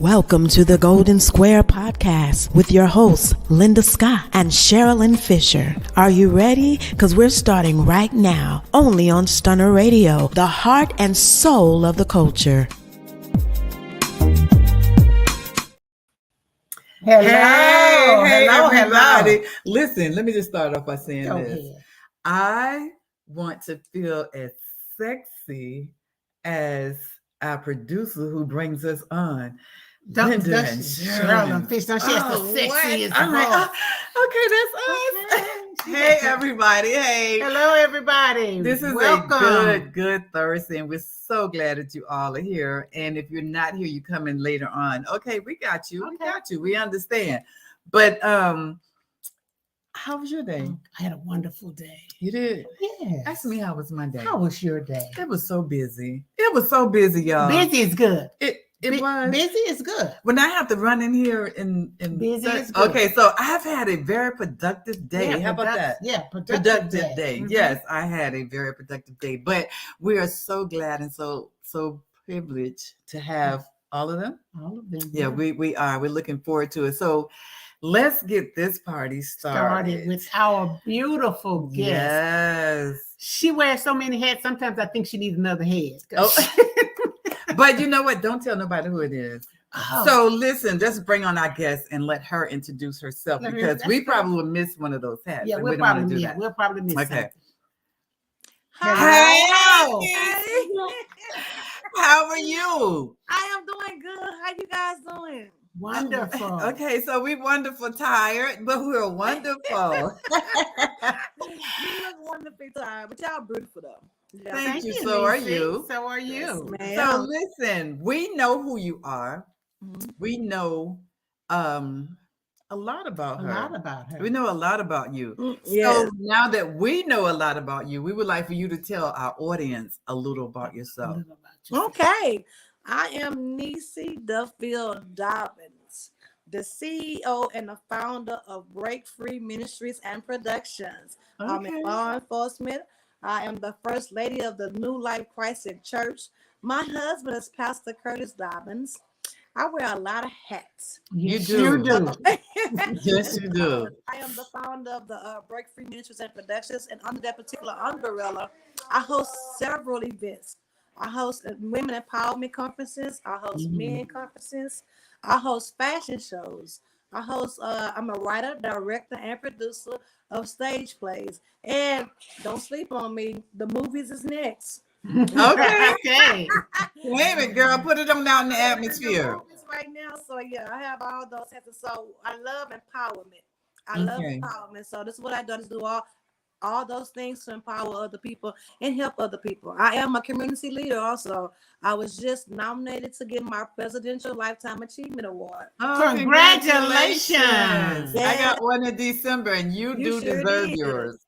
Welcome to the Golden Square Podcast with your hosts, Linda Scott and Sharilyn Fisher. Are you ready? Because we're starting right now, only on Stunner Radio, the heart and soul of the culture. Hello, everybody. Listen, let me just start off by saying Go this. ahead. I want to feel as sexy as our producer who brings us on. Linda and Sharilyn Fisher. She has the sexiest I'm like, voice. okay, that's us. Hey, everybody. Hey. Hello, everybody. This is Welcome. a good Thursday, and we're so glad that you all are here. And if you're not here, you come in later on. Okay, we got you. We got you. We understand. But how was your day? I had a wonderful day. You did? Yes. Ask me how was my day. How was your day? It was so busy. It was so busy, y'all. Busy is good. It was. Busy is good. When I have to run in here and busy is good. Okay, so I've had a very productive day. Yeah, how about that? Yeah, Productive day. Mm-hmm. Yes, I had a very productive day. But we are so glad and so privileged to have all of them. All of them. Yeah, we are. We're looking forward to it. So let's get this party started with our beautiful guest. Yes. She wears so many hats. Sometimes I think she needs another head. Oh. But you know what? Don't tell nobody who it is. Oh. So listen, just bring on our guest and let her introduce herself because we probably will miss one of those hats. Yeah, we'll probably miss okay. something. Hi. How are you? I am doing good. How you guys doing? Wonderful. Okay, so we're wonderful tired, but we're wonderful. You look wonderful tired, but y'all beautiful though. Yeah. Thank you. So are you. So are you. Yes, so listen, we know who you are. Mm-hmm. We know a lot about her. We know a lot about you. Yes. So now that we know a lot about you, we would like for you to tell our audience a little about yourself. Okay. I am Niecy Duffield-Dobbins, the CEO and the founder of Breakfree Ministries and Productions. Okay. I'm in law enforcement. I am the first lady of the New Life Christ Church. My husband is Pastor Curtis Dobbins. I wear a lot of hats. You do. Yes, you do. I am the founder of the Breakfree Ministries and Productions, and under that particular umbrella, I host several events. I host women empowerment conferences. I host men conferences. I host fashion shows. I'm a writer, director, and producer of stage plays. And don't sleep on me. The movies is next. Okay. Wait a minute, girl. Put it on out in the atmosphere. Right now, so yeah, I have all those hats. So I love empowerment. I love empowerment. So this is what I do. Is do all those things to empower other people and help other people. I am a community leader also. I was just nominated to get my Presidential Lifetime Achievement Award. Oh, congratulations. Yes. I got one in December and you do sure deserve yours.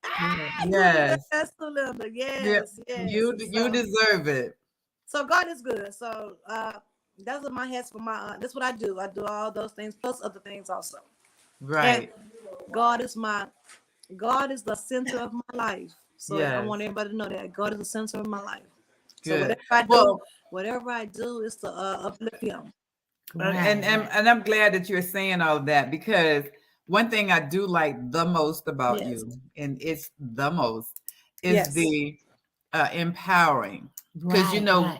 Yes. Yes, Linda. Yes. You deserve it. So God is good. So those are my hats for my that's what I do. I do all those things plus other things also. Right. And God is the center of my life. So I want everybody to know that God is the center of my life. Good. So whatever I do is to uplift him. And I'm glad that you're saying all of that because one thing I do like the most about you, and it's the most, is the empowering. Because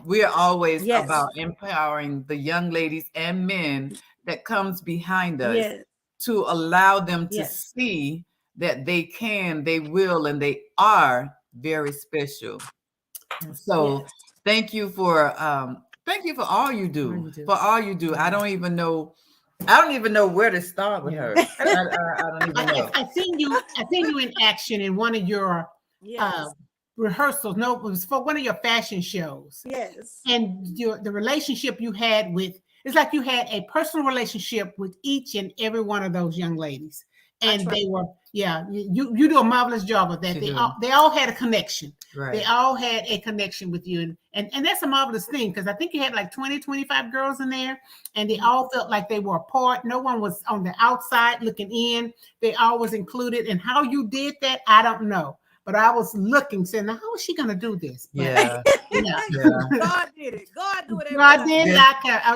we're always about empowering the young ladies and men that comes behind us to allow them to see that they can, they will, and they are very special. So thank you for all you do. For all you do. I don't even know where to start with her. I don't even know. I seen you in action in one of your rehearsals. No, it was for one of your fashion shows. Yes. And the relationship you had it's like you had a personal relationship with each and every one of those young ladies. And they were, you do a marvelous job of that. They all had a connection. Right. They all had a connection with you. And that's a marvelous thing because I think you had like 20, 25 girls in there and they all felt like they were a part. No one was on the outside looking in. They all was included. And how you did that, I don't know. but I was looking, saying, now, how is she going to do this? But, yeah. God did it. God do it. God did it.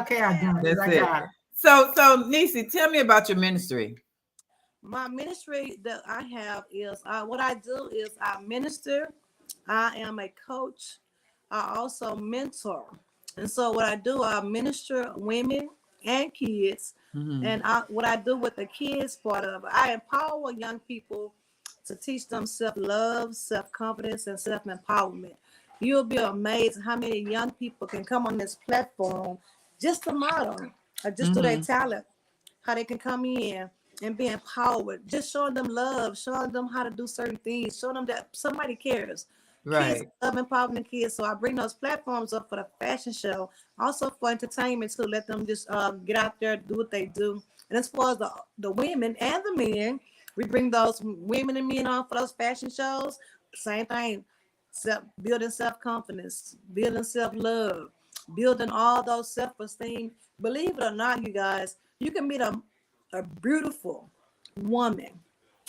Okay, I got it. That's I got it. So Niecy, tell me about your ministry. My ministry that I have is what I do is I minister. I am a coach. I also mentor. And so what I do, I minister women and kids. And what I do with the kids part of it, I empower young people to teach them self-love, self-confidence, and self-empowerment. You'll be amazed how many young people can come on this platform just to model or just do their talent, how they can come in and be empowered, just showing them love, showing them how to do certain things, showing them that somebody cares. Right. Kids love empowering kids. So I bring those platforms up for the fashion show, also for entertainment to let them just get out there, do what they do. And as far as the women and the men, we bring those women and men on for those fashion shows. Same thing, building self-confidence, building self-love, building all those self-esteem. Believe it or not, you guys, you can meet a beautiful woman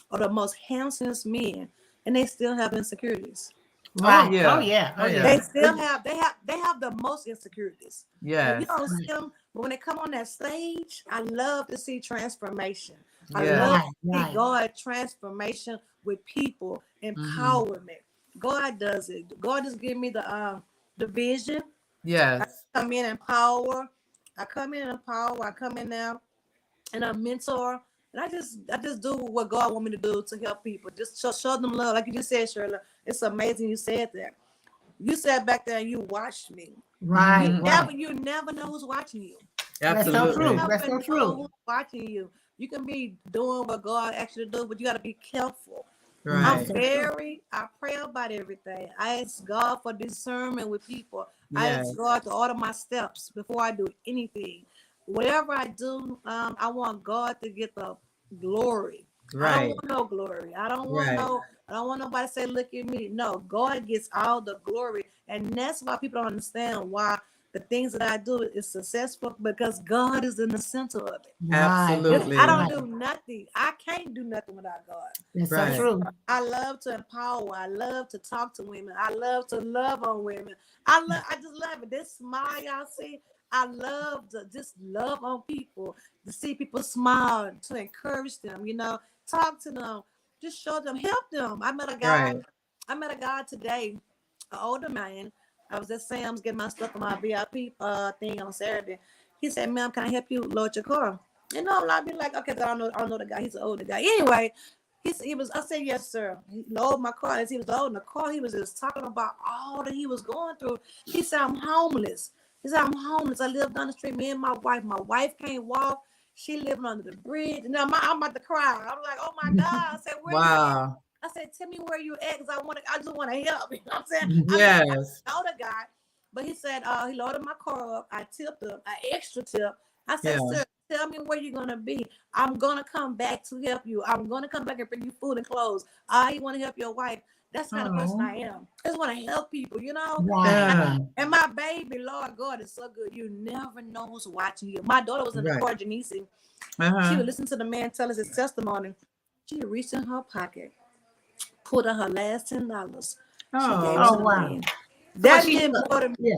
or the most handsomest men, and they still have insecurities. Right. Yeah. Oh yeah. They still have they have the most insecurities. Yeah. You don't see them, but when they come on that stage, I love to see transformation. I Yeah. love to see God transformation with people, empowerment. God does it. God just give me the vision. Yes. I come in and empower. I come in now and I mentor. And I just do what God want me to do to help people. Just show them love. Like you just said, Sharilyn. It's amazing you said that. You sat back there and you watched me. Right. You never know who's watching you. Absolutely. That's so true. You never That's so know true. who's watching you. You can be doing what God asked you to do, but you got to be careful. Right. I pray about everything. I ask God for discernment with people. I Yes. ask God to order my steps before I do anything. Whatever I do, I want God to get the glory. I Right. don't want no glory. I don't want nobody to say, look at me. No, God gets all the glory. And that's why people don't understand why the things that I do is successful, because God is in the center of it. Absolutely. I don't do nothing. I can't do nothing without God. That's Right. so true. I love to empower. I love to talk to women. I love to love on women. I just love it. This smile y'all see, I love to just love on people, to see people smile, to encourage them, talk to them, just show them, help them. I met a guy today, an older man. I was at Sam's getting my stuff on my VIP thing on Saturday. He said, ma'am, can I help you load your car? I'd be like, okay, I don't know the guy. He's an older guy. Anyway, I said, yes, sir. He loaded my car. As he was loading the car, he was just talking about all that he was going through. He said, I'm homeless. I live down the street. Me and my wife. My wife can't walk. She living under the bridge. And I'm about to cry. I'm like, oh my God. I said, where you at? I said, tell me where you at, because I just want to help. You know what I'm saying? Yes. I know the guy. But he said, he loaded my car up. I tipped him, an extra tip. I said, sir, tell me where you're going to be. I'm going to come back to help you. I'm going to come back and bring you food and clothes. You want to help your wife. That's the kind of person I am. I just want to help people, Yeah. And my baby, Lord God, is so good. You never know who's watching you. My daughter was in the car, Niecy. She would listen to the man tell us his testimony. She reached in her pocket, pulled out her last $10. Oh, wow. That didn't bother me. Yeah.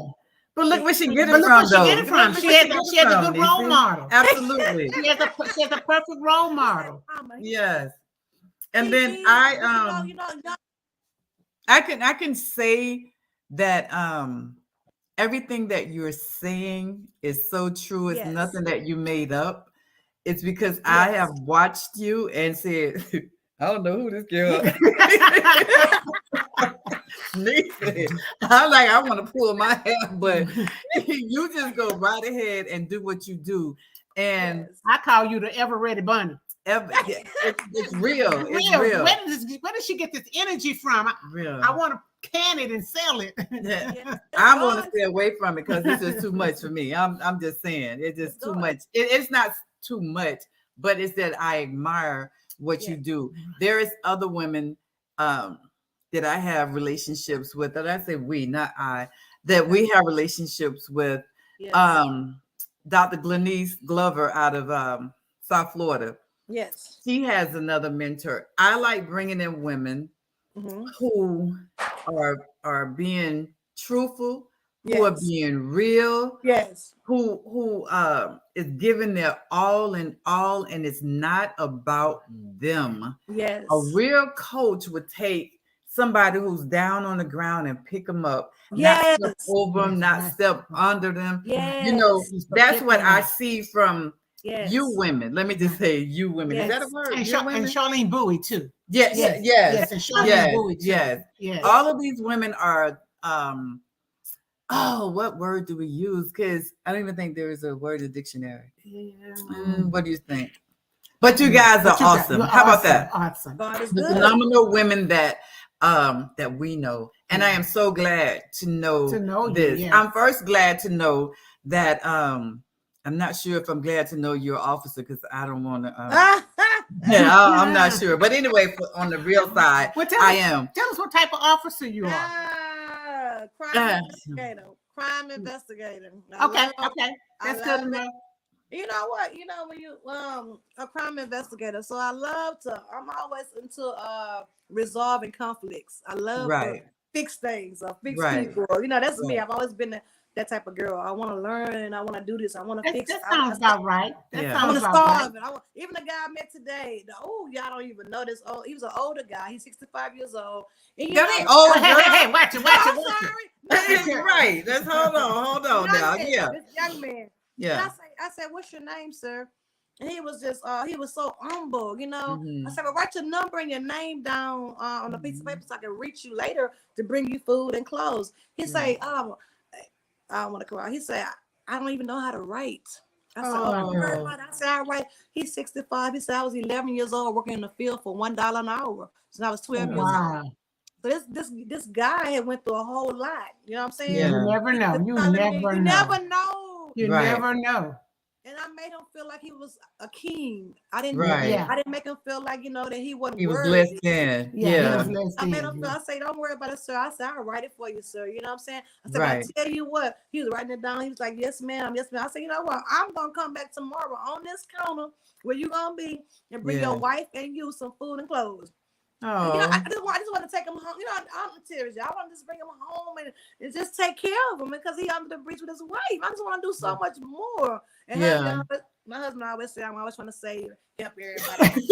But look where she get it from, though. She has a good role model. Absolutely. She has a perfect role model. Yes. And then I can say that everything that you're saying is so true. It's nothing that you made up. It's because I have watched you and said, I don't know who this girl is. I'm like, I want to pull my hair, but you just go right ahead and do what you do. And I call you the ever ready bunny. It's real. It's real. Where does she get this energy from? I want to can it and sell it. I want to stay away from it because this is too much for me. I'm just saying, it's just too much. It's not too much, but it's that I admire what you do. There is other women that I have relationships with, that I say we, not I, that we have relationships with. Dr. Glenice Glover out of South Florida. Yes. She has another mentor. I like bringing in women who are being truthful, who are being real, who is giving their all, and it's not about them. Yes. A real coach would take somebody who's down on the ground and pick them up, not step over them, not step under them. Yes. You know, that's what I see from you women. Let me just say you women. Is that a word? And Charlene Bowie too. Yes. And Charlene Bowie too. Yes. All of these women are what word do we use? Because I don't even think there is a word in the dictionary. What do you think? But you guys are awesome. How about that? Awesome. God is the good. phenomenal women that we know. And I am so glad to know this. You, I'm first glad to know that I'm not sure if I'm glad to know you're an officer, because I don't want to I'm not sure. But anyway, on the real side, I am. Tell us what type of officer you are. Crime investigator. Okay. That's good enough. You know what? You know, when you a crime investigator, so I'm always into resolving conflicts. I love to fix things or fix people. You know, that's me. I've always been that type of girl. I want to learn and I want to do this. I want to fix. That sounds about right. I want to solve it. Even the guy I met today. Y'all don't even know this. He was an older guy. He's 65 years old. And hey, watch it. Right. Let's hold on now. Yeah. This young man. Yeah. I said, what's your name, sir? And he was just, he was so humble, you know. I said, well, write your number and your name down on a piece of paper so I can reach you later to bring you food and clothes. He said, I don't want to come out. He said, I don't even know how to write. I said, I said, all right. He's 65. He said, I was 11 years old working in the field for $1 an hour. So I was 12 years old. So this guy had went through a whole lot. You know what I'm saying? Yeah. You never know. You never know. You never know. And I made him feel like he was a king. I didn't make him feel like, you know, that he wasn't worthy. Less than. I made him feel, I say, don't worry about it, sir. I said, I'll write it for you, sir. You know what I'm saying? I said, I tell you what, he was writing it down. He was like, yes, ma'am. Yes, ma'am. I said, you know what? I'm going to come back tomorrow on this counter where you going to be and bring your wife and you some food and clothes. Oh. You know, I just want to take him home. You know, I'm serious. I want to just bring him home and just take care of him because he's under the bridge with his wife. I just want to do so much more. And my husband always say, I'm always trying to save, help everybody.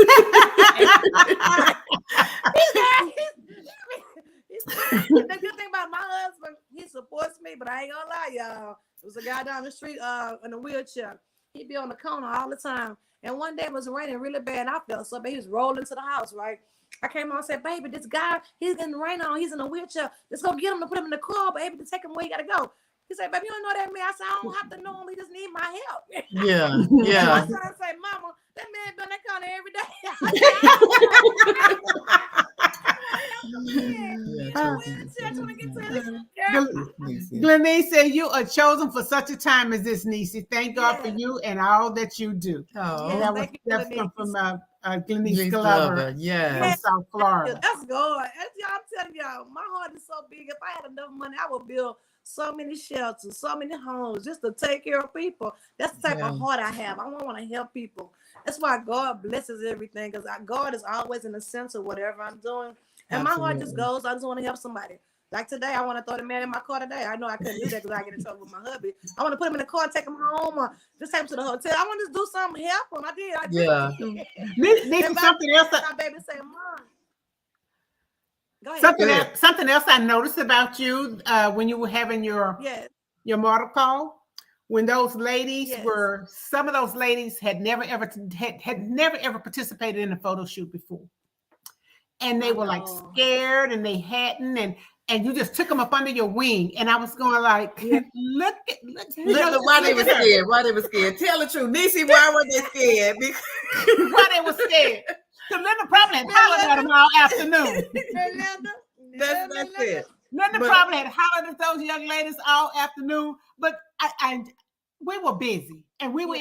The good thing about my husband, he supports me, but I ain't gonna lie, y'all. There was a guy down the street in a wheelchair. He'd be on the corner all the time. And one day it was raining really bad. And I felt so bad. He was rolling to the house, right? I came on and said, baby, this guy, he's getting rain on. He's in a wheelchair. Let's go get him to put him in the car, baby, to take him where you got to go. He said, baby, you don't know that man. I said, I don't have to know him. He just need my help. Yeah. I said, mama, that man been on that counter every day. Glenise said, you are chosen for such a time as this, Niecy. Thank God for you and all that you do. That's from Glenise Glover from South Florida. That's God. I'm telling y'all, my heart is so big. If I had enough money, I would build so many shelters, so many homes just to take care of people. That's the type of heart I have. I want to help people. That's why God blesses everything, because God is always in the center of whatever I'm doing. And my heart just goes, I just want to help somebody. Like today, I want to throw the man in my car today. I know I couldn't do that because I get in trouble with my hubby. I want to put him in the car, take him home, or just take him to the hotel. I want to just do something, help him. I did. This is something else. My baby say, Mom. Go ahead. Something else I noticed about you when you were having your model call. When those ladies some of those ladies had never ever participated in a photo shoot before, and they were like scared, and they hadn't, and you just took them up under your wing, and I was going like, look why they were scared. Why they were scared? Tell the truth, Niecy. Why were they scared? Why they were scared? Because Linda probably had hollered at them all afternoon. That's it. Linda probably had hollered at those young ladies all afternoon, but we were busy and we were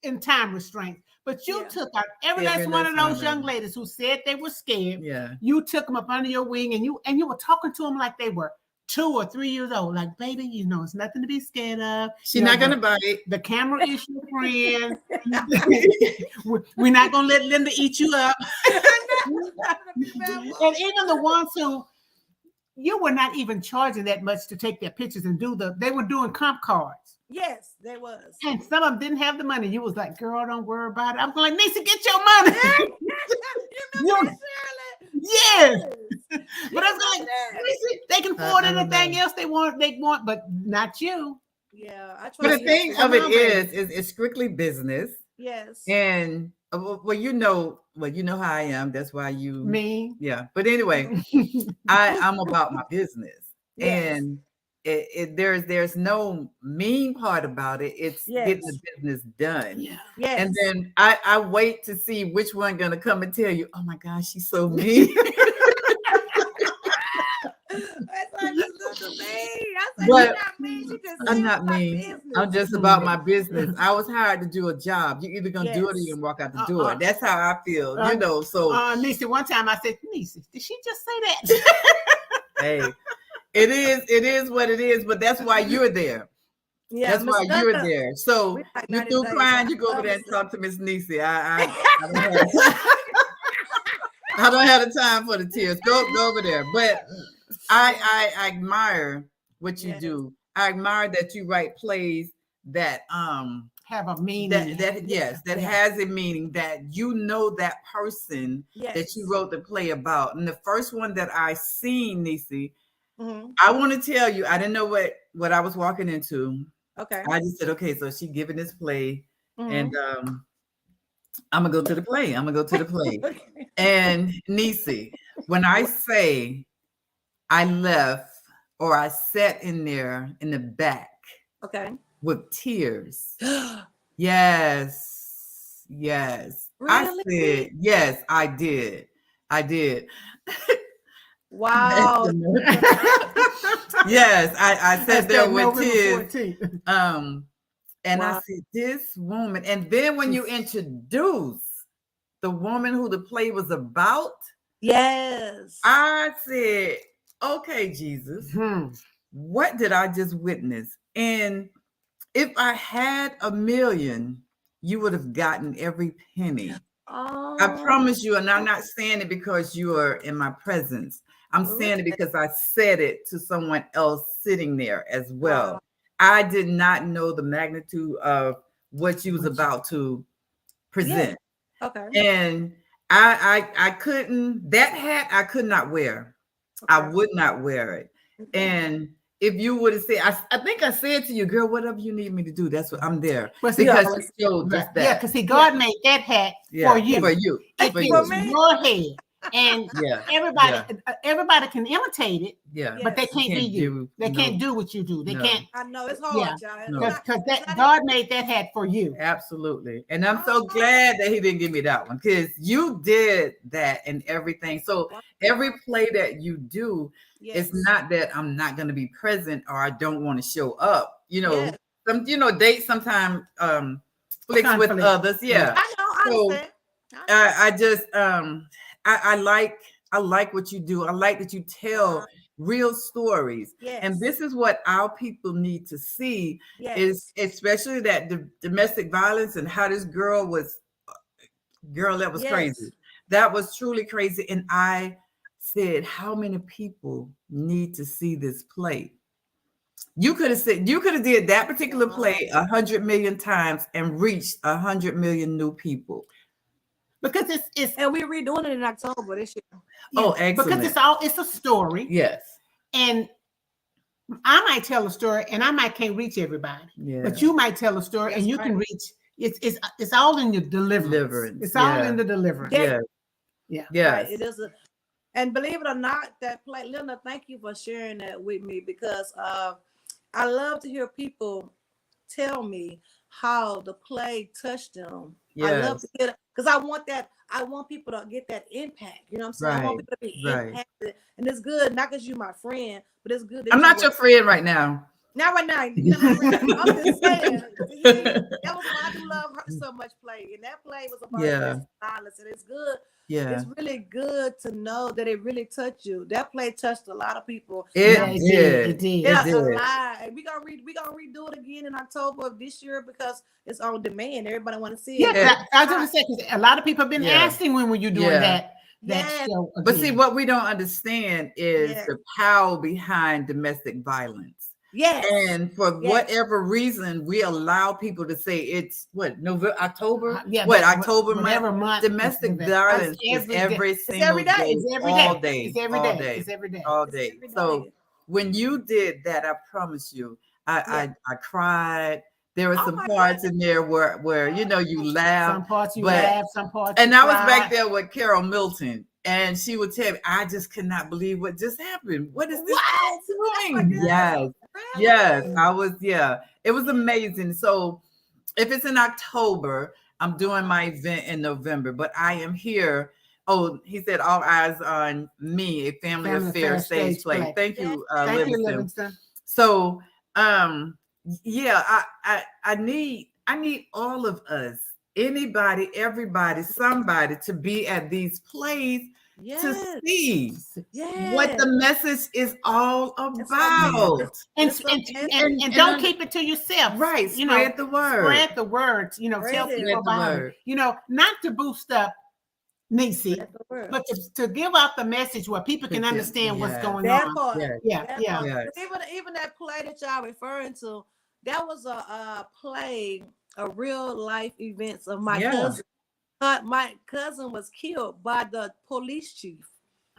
in time restraints. But you took out every last one of those young ladies who said they were scared. Yeah. You took them up under your wing, and you were talking to them like they were 2 or 3 years old. Like, baby, you know, it's nothing to be scared of. She's not gonna bite. The camera is your friend. We're not gonna let Linda eat you up. And even the ones who you were not even charging that much to take their pictures and they were doing comp cards. Yes, they was. And some of them didn't have the money. You was like, girl, don't worry about it. I'm going, Niecy, get your money. You remember that, Sharilyn? Yes. But I was like, Niecy, they can afford anything else they want, but not you. Yeah, I But the thing of it is it's strictly business. Yes. And well, you know how I am. That's why you me. Yeah. But anyway, I'm about my business. Yes. And there's no mean part about it. It's getting the business done. Yeah. Yes. And then I wait to see which one gonna come and tell you, oh my gosh, she's so mean. But I'm not mean. I'm just about my business. I was hired to do a job. You're either gonna do it or you can walk out the door. That's how I feel, So Niecy, one time I said, Niecy, did she just say that? Hey, it is what it is, but that's why you're there. Yeah, that's why you're there. So you through crying, you go over there and talk to Miss Niecy. I don't have the time for the tears. Go over there. But I admire what you do. I admire that you write plays that have a meaning. That has a meaning, that you know that person that you wrote the play about. And the first one that I seen, Niecy, I want to tell you, I didn't know what I was walking into. Okay. I just said, okay, so she giving this play, and I'm gonna go to the play. Okay. And Niecy, when I say I left or I sat in there in the back, with tears. Yes. Really? I said, yes, I did. Wow. Yes, I sat there with tears. And I said, this woman. And then when you introduce the woman who the play was about, yes, I said, okay, Jesus, what did I just witness? And if I had $1 million, you would have gotten every penny. Oh. I promise you, and I'm not saying it because you are in my presence. I'm saying it because I said it to someone else sitting there as well. Wow. I did not know the magnitude of what you was about to present. Yeah. Okay. And I couldn't, that hat I could not wear. Okay. I would not wear it. Okay. And if you would have said, I think I said to you, girl, whatever you need me to do, that's what I'm there. Because you showed just that. Yeah, because God made that hat for you. For you. It fits your head. And everybody can imitate it, but they can't be you. They can't do what you do. They can't. I know it's hard, y'all. Because God made that hat for you. Absolutely. And I'm so glad that he didn't give me that one, because you did that and everything. So every play that you do, it's not that I'm not going to be present or I don't want to show up. Dates sometimes flicks with others. Yeah. I know. I just I like what you do. I like that you tell real stories. Yes. And this is what our people need to see, is especially that the domestic violence and how this girl, that was crazy. That was truly crazy. And I said, how many people need to see this play? You could have did that particular play 100 million times and reached 100 million new people. Because it's and we're redoing it in October this year. Oh, excellent. Because it's a story. Yes. And I might tell a story and I might can't reach everybody. Yeah. But you might tell a story and you can reach. It's all in your deliverance. It's all in the deliverance. Yeah. Right. It is and believe it or not, that play, Linda, thank you for sharing that with me, because I love to hear people tell me how the play touched them. Yes. I love to hear that, because I want people to get that impact. You know what I'm saying? Right. I want people to be impacted. And it's good, not because you're my friend, but it's good. I'm not your friend right now. Not right now. You're not my friend. I'm just saying. That was why I do love her so much play. And that play was about violence. And it's good. Yeah. It's really good to know that it really touched you. That play touched a lot of people. It did. Yeah, a lot. And we're gonna redo it again in October of this year, because it's on demand. Everybody want to see it. Yeah, I was gonna say, because a lot of people have been asking when were you doing that. that show again. But see, what we don't understand is the power behind domestic violence. Yes. And for whatever reason, we allow people to say it's November, October? October month? Domestic violence is every single day. It's every all day. day. It's every all day. day. It's every day. All day. So when you did that, I promise you, I cried. There were some parts in there where you laugh. Some parts you laugh, some parts and you I was cry. back there with Carol Milton, and she would tell me, I just cannot believe what just happened. What is this doing? Yes, I was, it was amazing. So if it's in October, I'm doing my event in November, but I am here. Oh, he said, all eyes on me, a family affair stage play. Thank you, Livingston. So, I need all of us, anybody, everybody, somebody to be at these plays to see what the message is all about. And don't keep it to yourself. Right. Spread the word. Spread the words. Tell people about it. Not to boost up Niecy, but to give out the message where people can understand what's going on. Even that play that y'all referring to, that was a play, a real life events of my cousin. My cousin was killed by the police chief.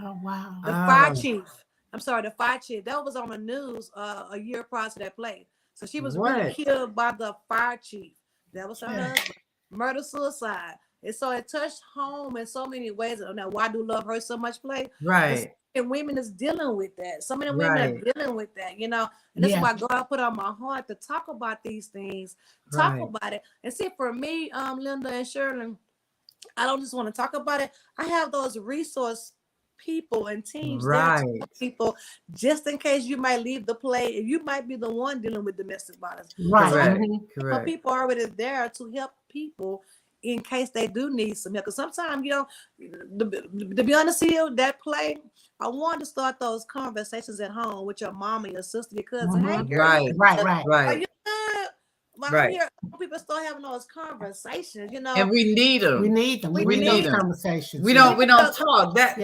Oh wow! The fire chief. I'm sorry, the fire chief. That was on the news a year prior to that play. So she was really killed by the fire chief. That was her husband. Murder suicide. And so it touched home in so many ways. Now, why do Love Hurt so much play? Right. And women is dealing with that. So many women are dealing with that, And that's why God put on my heart to talk about these things, talk about it. And see, for me, Linda and Sharilyn, I don't just want to talk about it. I have those resource people and teams there to help people just in case you might leave the play and you might be the one dealing with domestic violence. Correct. People are already there to help people in case they do need some help. Because sometimes, to be honest with you, that play, I wanted to start those conversations at home with your mom and your sister, your cousin. Hey, girl, right. Are you good? Well, people start having those conversations, And we need them. We need them. We need those conversations. We don't talk. That's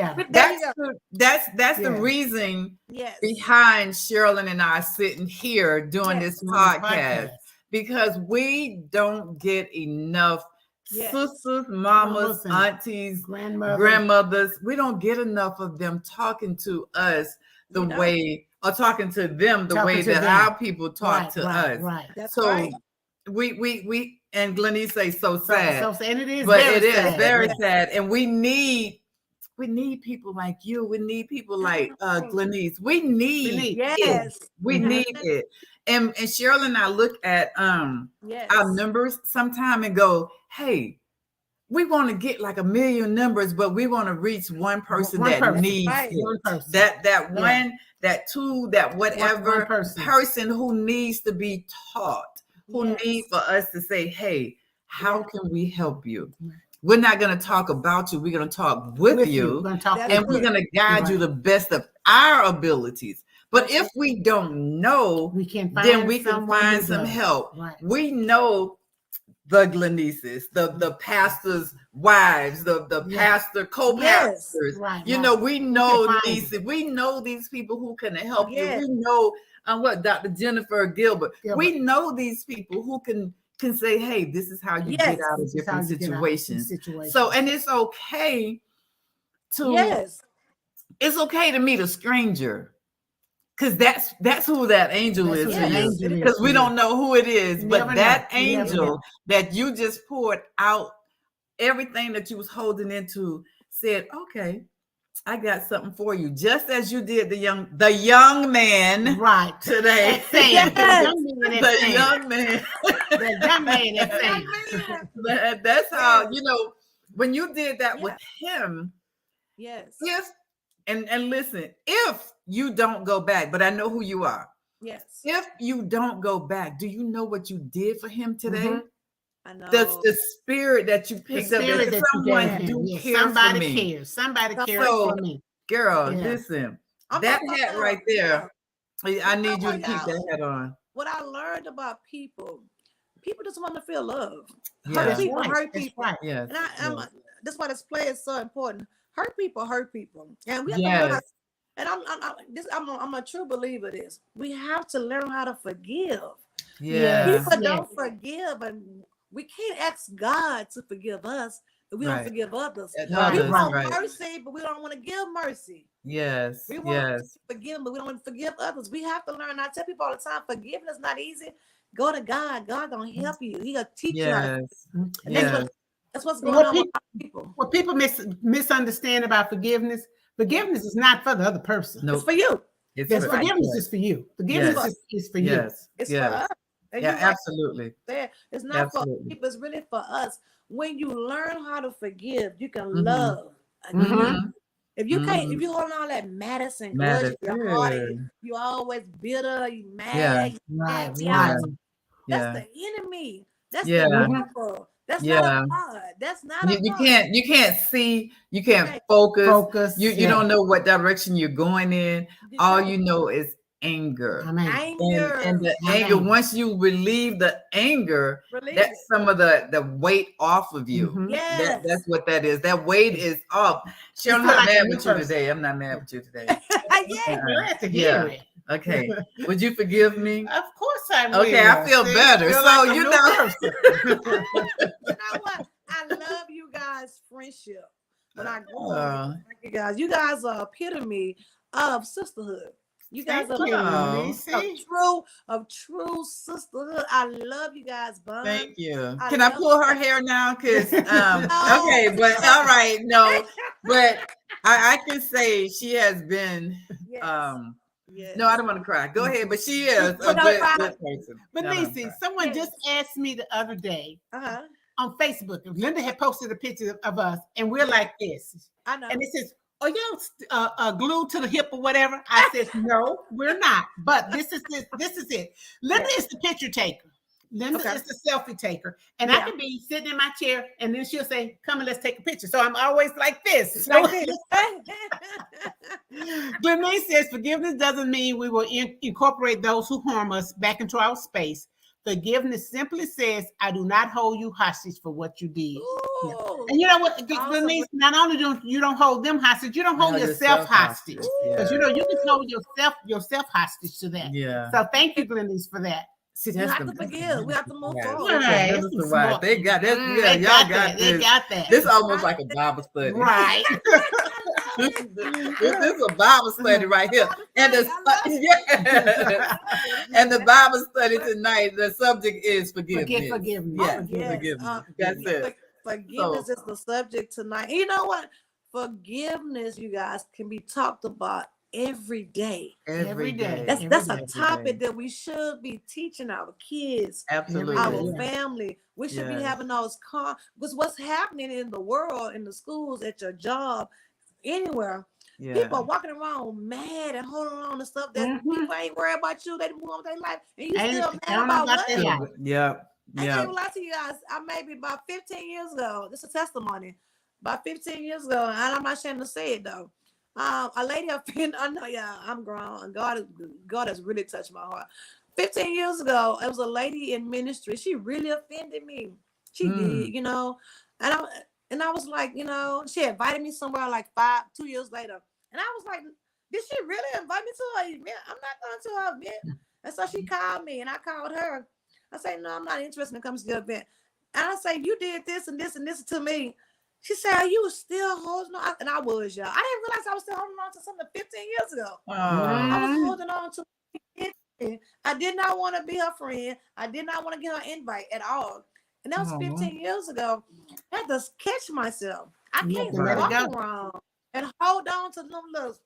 the reason behind Sharilyn and I sitting here doing this podcast. Because we don't get enough sisters, mamas, aunties, grandmothers. We don't get enough of them talking to us the way, or talking to them the way that our people talk to us. Right. So we and Glenice say so sad. And it is, but it is very sad. And we need people like you. We need people like Glenice. We need it. We need it. And Sharilyn and I look at our numbers sometime and go, hey, we want to get like 1 million numbers, but we want to reach one person that needs it. That one, that two, that whatever person who needs to be taught, who need for us to say, hey, how can we help you? We're not going to talk about you. We're going to talk with you. And we're going to guide you the best of our abilities. But if we don't know, then we can find some help. Right. We know the Glenices, the pastors' wives, the pastor co-pastors. We know Niecy. We know these people who can help you. We know Dr. Jennifer Gilbert. We know these people who can say, hey, this is how you get out of different situations. So, and it's okay to it's okay to meet a stranger. Because that's who that angel is to you. Because we don't know who it is, but that angel that you just poured out everything that you was holding into said, okay, I got something for you. Just as you did the young man today. The young man. The young man. That's how, when you did that with him. Yes. And listen, if you don't go back, but I know who you are. Yes. If you don't go back, do you know what you did for him today? Mm-hmm. I know. The spirit that you picked up. That someone do care somebody for me. Cares. Somebody cares for me. Girl, listen. That hat right there, I need you to keep that hat on. What I learned about people just want to feel love. Hurt people. Right. Yes. And that's why this play is so important. hurt people, and we have to learn. Yes. And I'm a true believer of this. We have to learn how to forgive. Yeah. People don't forgive, and we can't ask God to forgive us if we don't forgive others. We want mercy, but we don't want to give mercy. Yes. We want to forgive, but we don't want to forgive others. We have to learn. I tell people all the time, forgiveness is not easy. Go to God. God gonna help you. He gonna teach you how to. That's what's going on with people. What people misunderstand about forgiveness is not for the other person. Nope. It's for you. Forgiveness is for you. Forgiveness is for you. It's for us. Yeah, absolutely. It's not for people. It's really for us. When you learn how to forgive, you can love. If you can't, if you hold on that malice and grudge in your heart, you always bitter, you mad, that's the enemy. That's the devil. That's not God. That's not you can't see, you can't focus. You don't know what direction you're going in. All you know is anger. And the anger, once you relieve the anger, that's some of the weight off of you. That's what that is. That weight is off. Sharilyn, I'm not mad with you today. I'm not mad with you today. Glad to hear it. Okay. Would you forgive me? Of course I will. Okay, I feel better. So like you know. You know what? I love you guys' friendship. When I grew up, you guys are epitome of sisterhood. You guys are of true sisterhood. I love you guys, Bun. Thank you. Can I pull her hair now? Because okay, but all right, but I can say she has been no, I don't want to cry. Go ahead, but she is a good person. But Niecy, someone just asked me the other day on Facebook. Linda had posted a picture of us, and we're like this. I know. And it says, "Are y'all glued to the hip or whatever?" I said, "No, we're not." But this is it. Linda is the picture taker. Linda is the selfie taker, and I can be sitting in my chair, and then she'll say, "Come and let's take a picture." So I'm always like this. Glenn says, "Forgiveness doesn't mean we will incorporate those who harm us back into our space. Forgiveness simply says, I do not hold you hostage for what you did." And you know what, Glenn? Not only do you don't hold them hostage, you don't hold yourself hostage, because you can hold yourself hostage to that. So thank you, Glenn, for that. See, we have to forgive. We have to move forward. They got that. Y'all got this. They got that. This is almost like a Bible study, right? this is a Bible study right here, and the Bible study tonight. The subject is forgiveness. Forgiveness. Forgiveness. That's it. Forgiveness is the subject tonight. You know what? Forgiveness, you guys, can be talked about every day. Every day. That's a topic that we should be teaching our kids, our family. We should be having those because what's happening in the world, in the schools, at your job, anywhere. People are walking around mad and holding on to stuff that people ain't worried about you. They move on with their life, and you still mad about what? I can't lie to you guys. I maybe about 15 years ago. This is a testimony. About 15 years ago, and I'm not ashamed to say it though. A lady offended. I know, I'm grown. God has really touched my heart. 15 years ago, it was a lady in ministry. She really offended me. She did, and I was like, she invited me somewhere like 2 years later, and I was like, did she really invite me to her event? I'm not going to her event. And so she called me, and I called her. I said, no, I'm not interested in coming to the event. And I say, you did this and this and this to me. She said, "Are you still holding on?" And I was, y'all. I didn't realize I was still holding on to something 15 years ago. I was holding on to it. I did not want to be her friend. I did not want to get her invite at all. And that was 15 years ago. I had to catch myself. I can't walk around and hold on to them little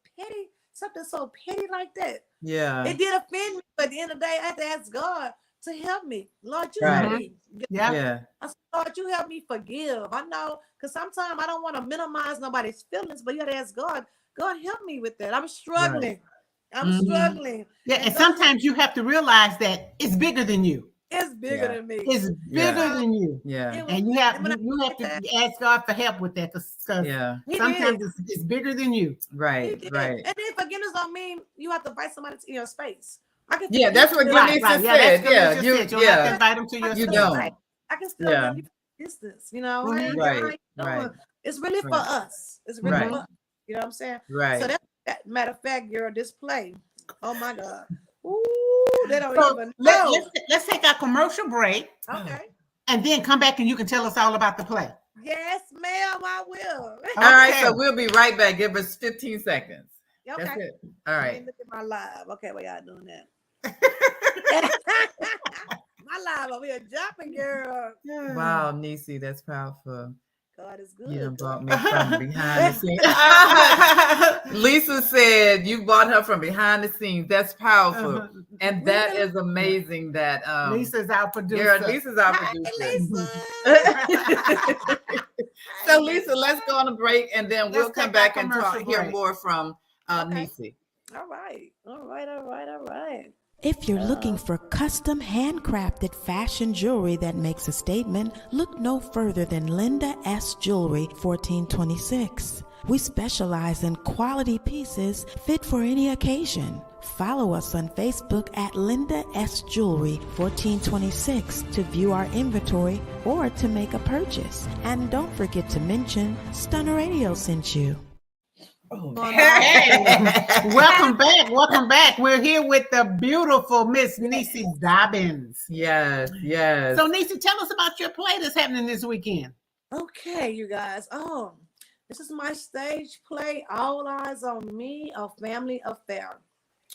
something so petty like that. It did offend me, but at the end of the day, I had to ask God to help me. Lord, you help me. I said, Lord, you help me forgive. I know, because sometimes I don't want to minimize nobody's feelings, but you got to ask God, help me with that. I'm struggling. I'm struggling. Yeah, and sometimes you have to realize that it's bigger than you. It's bigger than me. It's bigger than you. And you have to ask God for help with that, because sometimes it's bigger than you. Right. And then forgiveness don't mean you have to invite somebody to your space. That's what Niecy said. You have to invite them to your space. You don't. I can still give you distance, Right. It's really for us. It's really for us. You know what I'm saying? Right. So that matter of fact, your display. Oh my God. Ooh, they don't even know. Let's take our commercial break. Okay. And then come back and you can tell us all about the play. Yes, ma'am, I will. All right, so we'll be right back. Give us 15 seconds. Okay. That's it. All right. Let me look at my live. Okay, well, y'all doing that. My live over here jumping, girl. Wow, Niecy, that's powerful. God is good. You done brought me from behind the scenes. Lisa said you brought her from behind the scenes. That's powerful. And that is amazing that Lisa's our producer. Lisa's our producer. Lisa. So Lisa, let's go on a break and then we'll come back and hear more from Niecy. All right. If you're looking for custom handcrafted fashion jewelry that makes a statement, look no further than Linda S. Jewelry, 1426. We specialize in quality pieces fit for any occasion. Follow us on Facebook at Linda S. Jewelry 1426 to view our inventory or to make a purchase. And don't forget to mention Stunner Radio sent you. Oh, hey. Welcome back. We're here with the beautiful Miss Niecy Dobbins. Yes. So Niecy, tell us about your play that's happening this weekend. Okay, you guys. This is my stage play, All Eyes on Me, A Family Affair.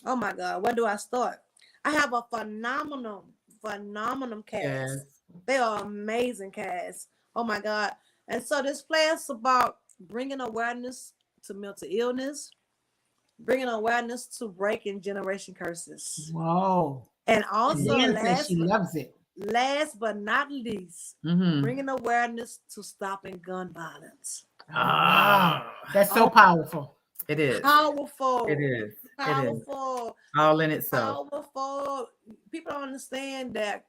Oh my God, where do I start? I have a phenomenal cast. Yes. They are amazing cast. Oh my God. And so this play is about bringing awareness to mental illness, bringing awareness to breaking generation curses. Whoa. And also she loves it. Last but not least, bringing awareness to stopping gun violence. That's so powerful. It is. Powerful. It is. Powerful. All in itself. Powerful. People don't understand that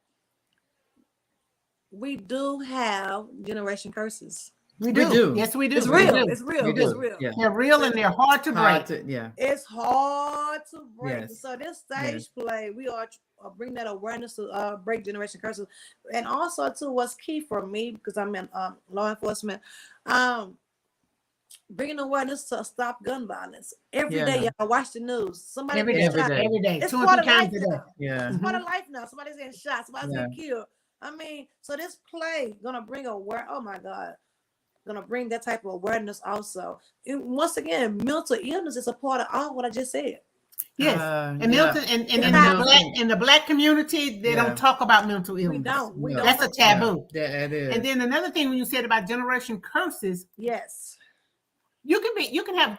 we do have generation curses. We do. Yes, we do. It's real. It's real. It's real. Yeah. They're real and they're hard to break. It's hard to break. Yes. So this stage play, we are bring that awareness to break generation curses. And also, too, what's key for me, because I'm in law enforcement, bringing awareness to stop gun violence. Every day, y'all watch the news. Somebody every day. It's 2 part or 3 of times life a day. now. Yeah. It's part of life now. Somebody's getting shot. Somebody's getting killed. I mean, so this play gonna bring oh my God, gonna bring that type of awareness also. And once again, mental illness is a part of all what I just said. Yes, and in the black community, they don't talk about mental illness. We don't. That's a taboo. Yeah, it is. And then another thing, when you said about generation curses, yes, you can have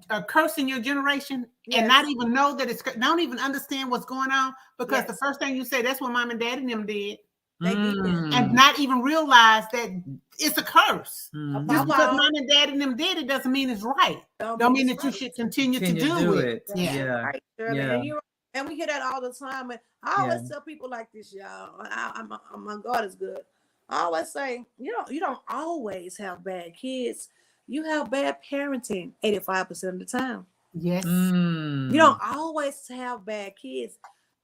a curse in your generation and not even know that it's, don't even understand what's going on, because the first thing you say, that's what mom and dad and them did. They did that. And not even realize that it's a curse. Mm-hmm. Just because mom and dad and them did it doesn't mean it's right. Don't mean that you should continue to do it. Right, and we hear that all the time. And I always tell people like this, y'all. My God is good. I always say, you don't always have bad kids. You have bad parenting 85% of the time. Yes. You don't always have bad kids.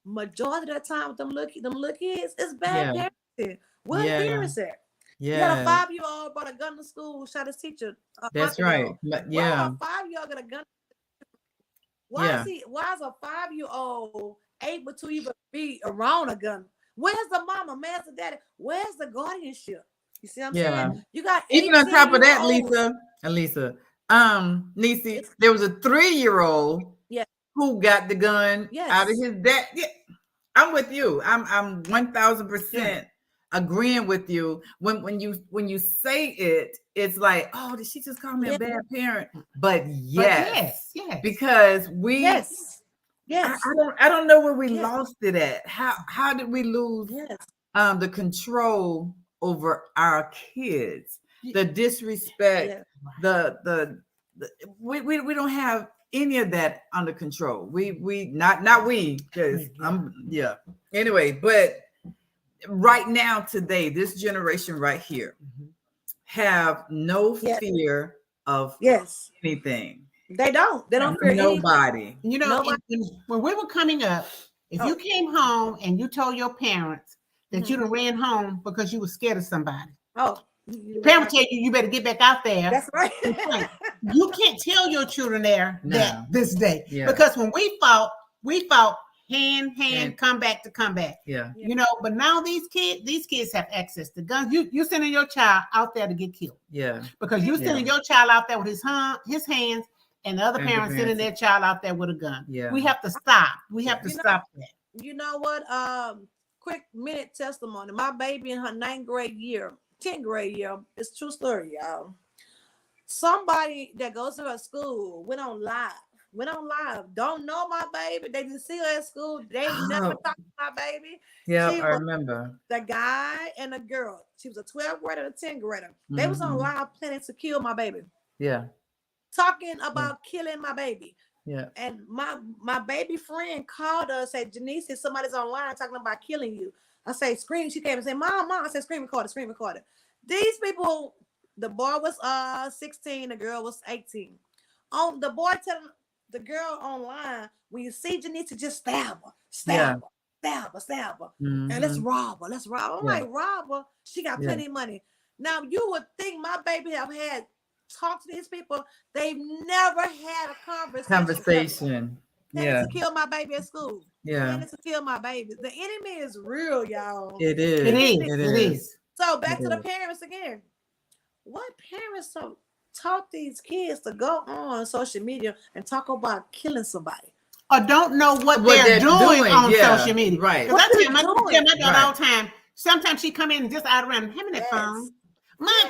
Majority of the time with them little kids, it's bad parenting. What parents at? You got a 5-year-old brought a gun to school, shot his teacher. That's right. Why a 5-year-old got a gun? Why is a 5-year-old able to even be around a gun? Where's the mama? Where's the daddy? Where's the guardianship? You see what I'm saying? You got even on top of that, Lisa, Niecy, there was a 3-year-old who got the gun out of his dad. Yeah, I'm with you. I'm 1000% agreeing with you. When you say it, it's like, oh, did she just call me a bad parent? But yes, because we I don't know where we lost it at. How did we lose the control over our kids? The disrespect, we don't have any of that under control. We not we, because anyway, but right now, today, this generation right here have no fear of anything. They don't fear nobody. Anything. You know, when we were coming up, if you came home and you told your parents that you done ran home because you were scared of somebody. The parents tell you better get back out there. That's right. You can't tell your children there that this day. Yeah. Because when we fought hand, come back. Yeah. You know, but now these kids have access to guns. You sending your child out there to get killed. Yeah. Because you sending your child out there with his hands, and the other parents sending their child out there with a gun. Yeah. We have to stop. We have to stop that. You know what? Quick minute testimony. My baby in her 10th grade year, it's a true story, y'all. Somebody that goes to her school went on live. Don't know my baby. They didn't see her at school. They never talked to my baby. Yeah, I remember. The guy and the girl. She was a 12th grader and a 10th grader. They was on live planning to kill my baby. Yeah. Talking about killing my baby. Yeah. And my baby friend called us, said, Janice, somebody's online talking about killing you. I say, scream. She came and said, Mom. I said, screen recorder. These people, the boy was 16, the girl was 18. The boy telling the girl online, when you see Janice, just stab her. And let's rob her. I'm like, rob her? She got plenty of money. Now, you would think my baby have had talk to these people. They've never had a conversation. To kill my baby at school. To kill my baby. The enemy is real, y'all. It is. So back to the parents again. What parents taught these kids to go on social media and talk about killing somebody? Or don't know what they're doing on social media. Right. Because I tell my daughter all the time, sometimes she come in and just out around, hand me that phone.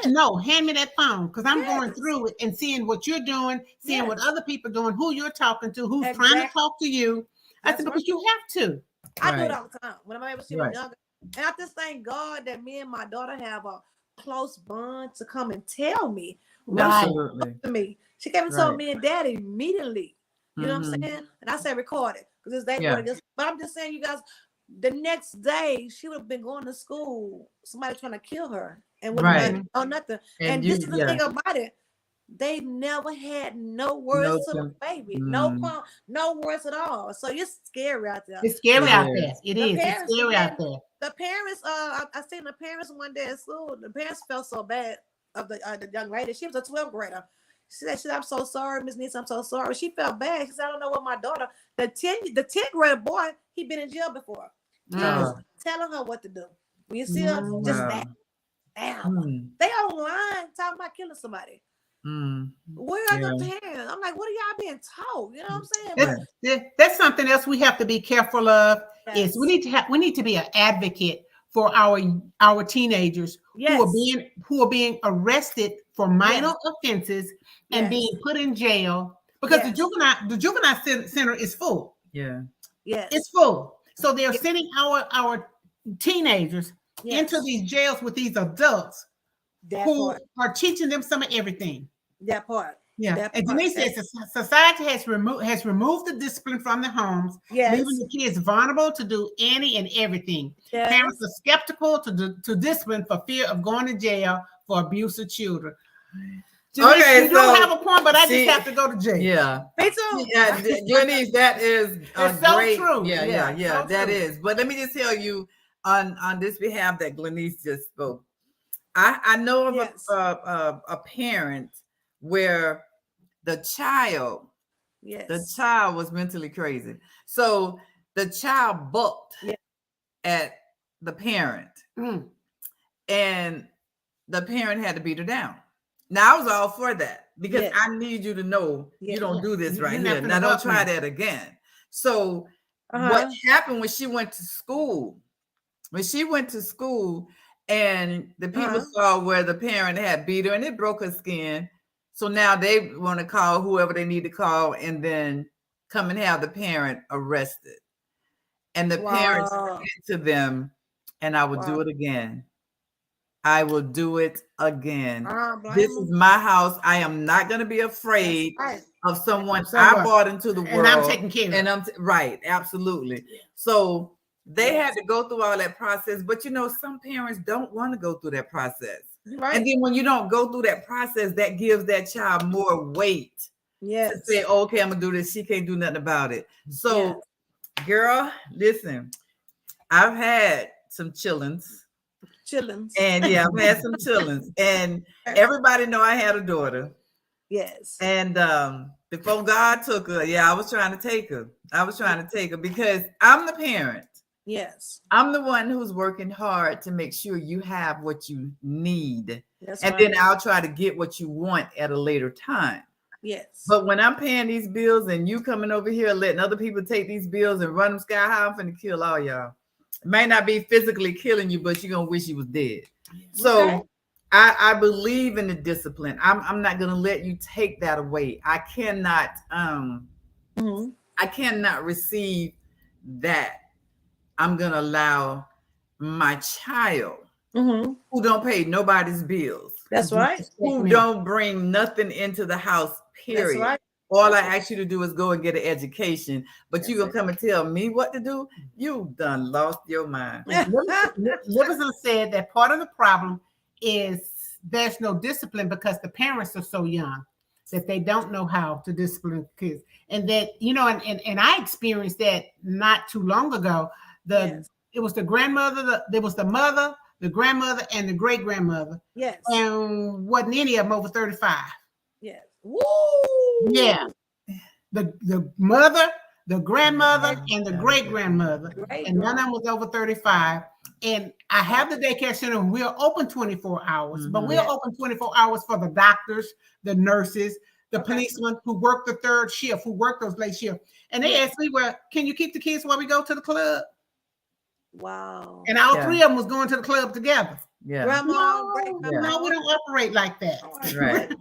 No, hand me that phone, because I'm going through it and seeing what you're doing, seeing what other people are doing, who you're talking to, who's trying to talk to you. I said, because you have to. I do it all the time. When my baby was younger. And I just thank God that me and my daughter have a close bond to come and tell me. To me. She came and told me and Daddy immediately. You know what I'm saying? And I said record it. Because it's but I'm just saying, you guys, the next day she would have been going to school, somebody trying to kill her. And wouldn't know nothing. And this is the thing about it. They never had no words to the baby. No words at all. So it's scary out there. It's scary out there. It's scary out there. The parents, I seen the parents one day at school. The parents felt so bad of the young lady. She was a 12th grader. She said, I'm so sorry, Miss Niecy, I'm so sorry. She felt bad. She said, I don't know what my daughter, the 10th grade boy, he'd been in jail before. He was telling her what to do. When you see her, just that. They online talking about killing somebody. Where are the parents? I'm like, what are y'all being taught? You know what I'm saying? That's something else we have to be careful of. Is we need to be an advocate for our teenagers who are being arrested for minor offenses and being put in jail because the juvenile center is full. It's full. So they're sending our teenagers into these jails with these adults who are teaching them some of everything. That part. Yeah. And Denise says society has removed the discipline from the homes, leaving the kids vulnerable to do any and everything. Parents are skeptical to discipline for fear of going to jail for abuse of children. Denise, you do have a point, but I just have to go to jail. Yeah. Me too. Yeah, Denise, that is great. True. Yeah, so that true. is. But let me just tell you on this behalf that Glenice just spoke. I know of a parent where the child was mentally crazy. So the child bucked at the parent. And the parent had to beat her down. Now I was all for that because I need you to know you don't do this right here. Now don't try that again. So what happened when she went to school? When she went to school and the people saw where the parent had beat her and it broke her skin. So now they want to call whoever they need to call and then come and have the parent arrested. And the parents said to them, and I will do it again. I will do it again. This is my house. I am not going to be afraid of someone I brought into the world. And I'm taking care of it. And right. Absolutely. So they had to go through all that process. But, you know, some parents don't want to go through that process. Right. And then when you don't go through that process, that gives that child more weight. To say, okay, I'm going to do this. She can't do nothing about it. So, girl, listen, I've had some chillins. chillings. And I've had some chillings. And everybody know I had a daughter. Yes. And before God took her, I was trying to take her. Because I'm the parent. Yes. I'm the one who's working hard to make sure you have what you need. That's and right. Then I'll try to get what you want at a later time. Yes. But when I'm paying these bills and you coming over here letting other people take these bills and run them sky high, I'm finna kill all y'all. It might not be physically killing you, but you're gonna wish you was dead. So I believe in the discipline. I'm not gonna let you take that away. I cannot I cannot receive that. I'm gonna allow my child who don't pay nobody's bills. That's right. Who don't bring nothing into the house, period. That's right. All I ask you to do is go and get an education, but you're gonna come and tell me what to do? You done lost your mind. Livingston said that part of the problem is there's no discipline because the parents are so young that they don't know how to discipline kids. And that, and I experienced that not too long ago. It was the grandmother, there was the mother, the grandmother, and the great grandmother. Yes. And wasn't any of them over 35. Yes. Woo! Yeah. The mother, the grandmother, and the great grandmother. And none of them was over 35. And I have the daycare center. We're open 24 hours, but we're open 24 hours for the doctors, the nurses, the policemen who work the third shift, who work those late shifts. And they asked me, well, can you keep the kids while we go to the club? Wow. And all three of them was going to the club together. Yeah. Grandma, no, we don't operate like that. Right.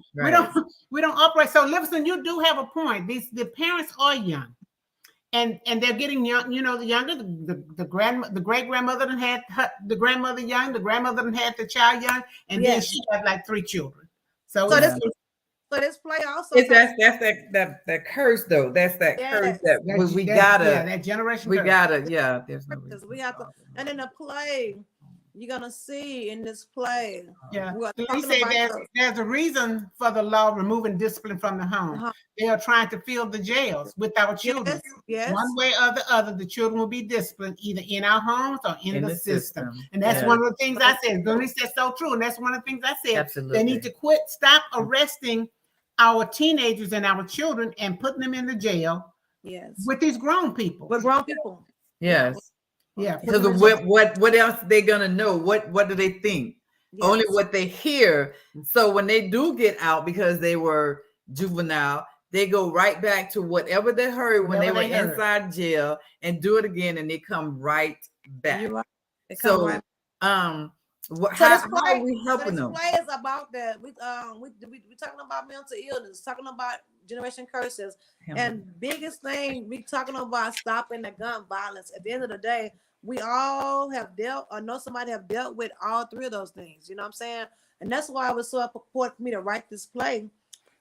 We don't operate. So Livingston, you do have a point. The parents are young. And they're getting young, the younger, the great grandmother done had the grandmother young, the grandmother done had the child young, and then she had like 3 children. So this play also. That's that curse though. That's that curse that we gotta. That generation. We gotta. Yeah. There's no reason. We have to. And in the play, you're gonna see in this play. Yeah. He said there's a reason for the law removing discipline from the home. They are trying to fill the jails with our children. Yes. One way or the other, the children will be disciplined either in our homes or in the system. And that's one of the things I said. Bernice said so true. And that's one of the things I said. Absolutely. They need to stop arresting our teenagers and our children and putting them in the jail. Yes. With these grown people. With grown people. Yes. Yeah. Because what else are they gonna know? What do they think? Yes. Only what they hear. So when they do get out because they were juvenile, they go right back to whatever they heard when they were inside jail and do it again, and they come right back. You're right. So how are we helping them? This play is about that. We talking about mental illness, talking about generation curses, and biggest thing we talking about stopping the gun violence. At the end of the day, we all have dealt or know somebody have dealt with all 3 of those things. You know what I'm saying? And that's why it was so important for me to write this play.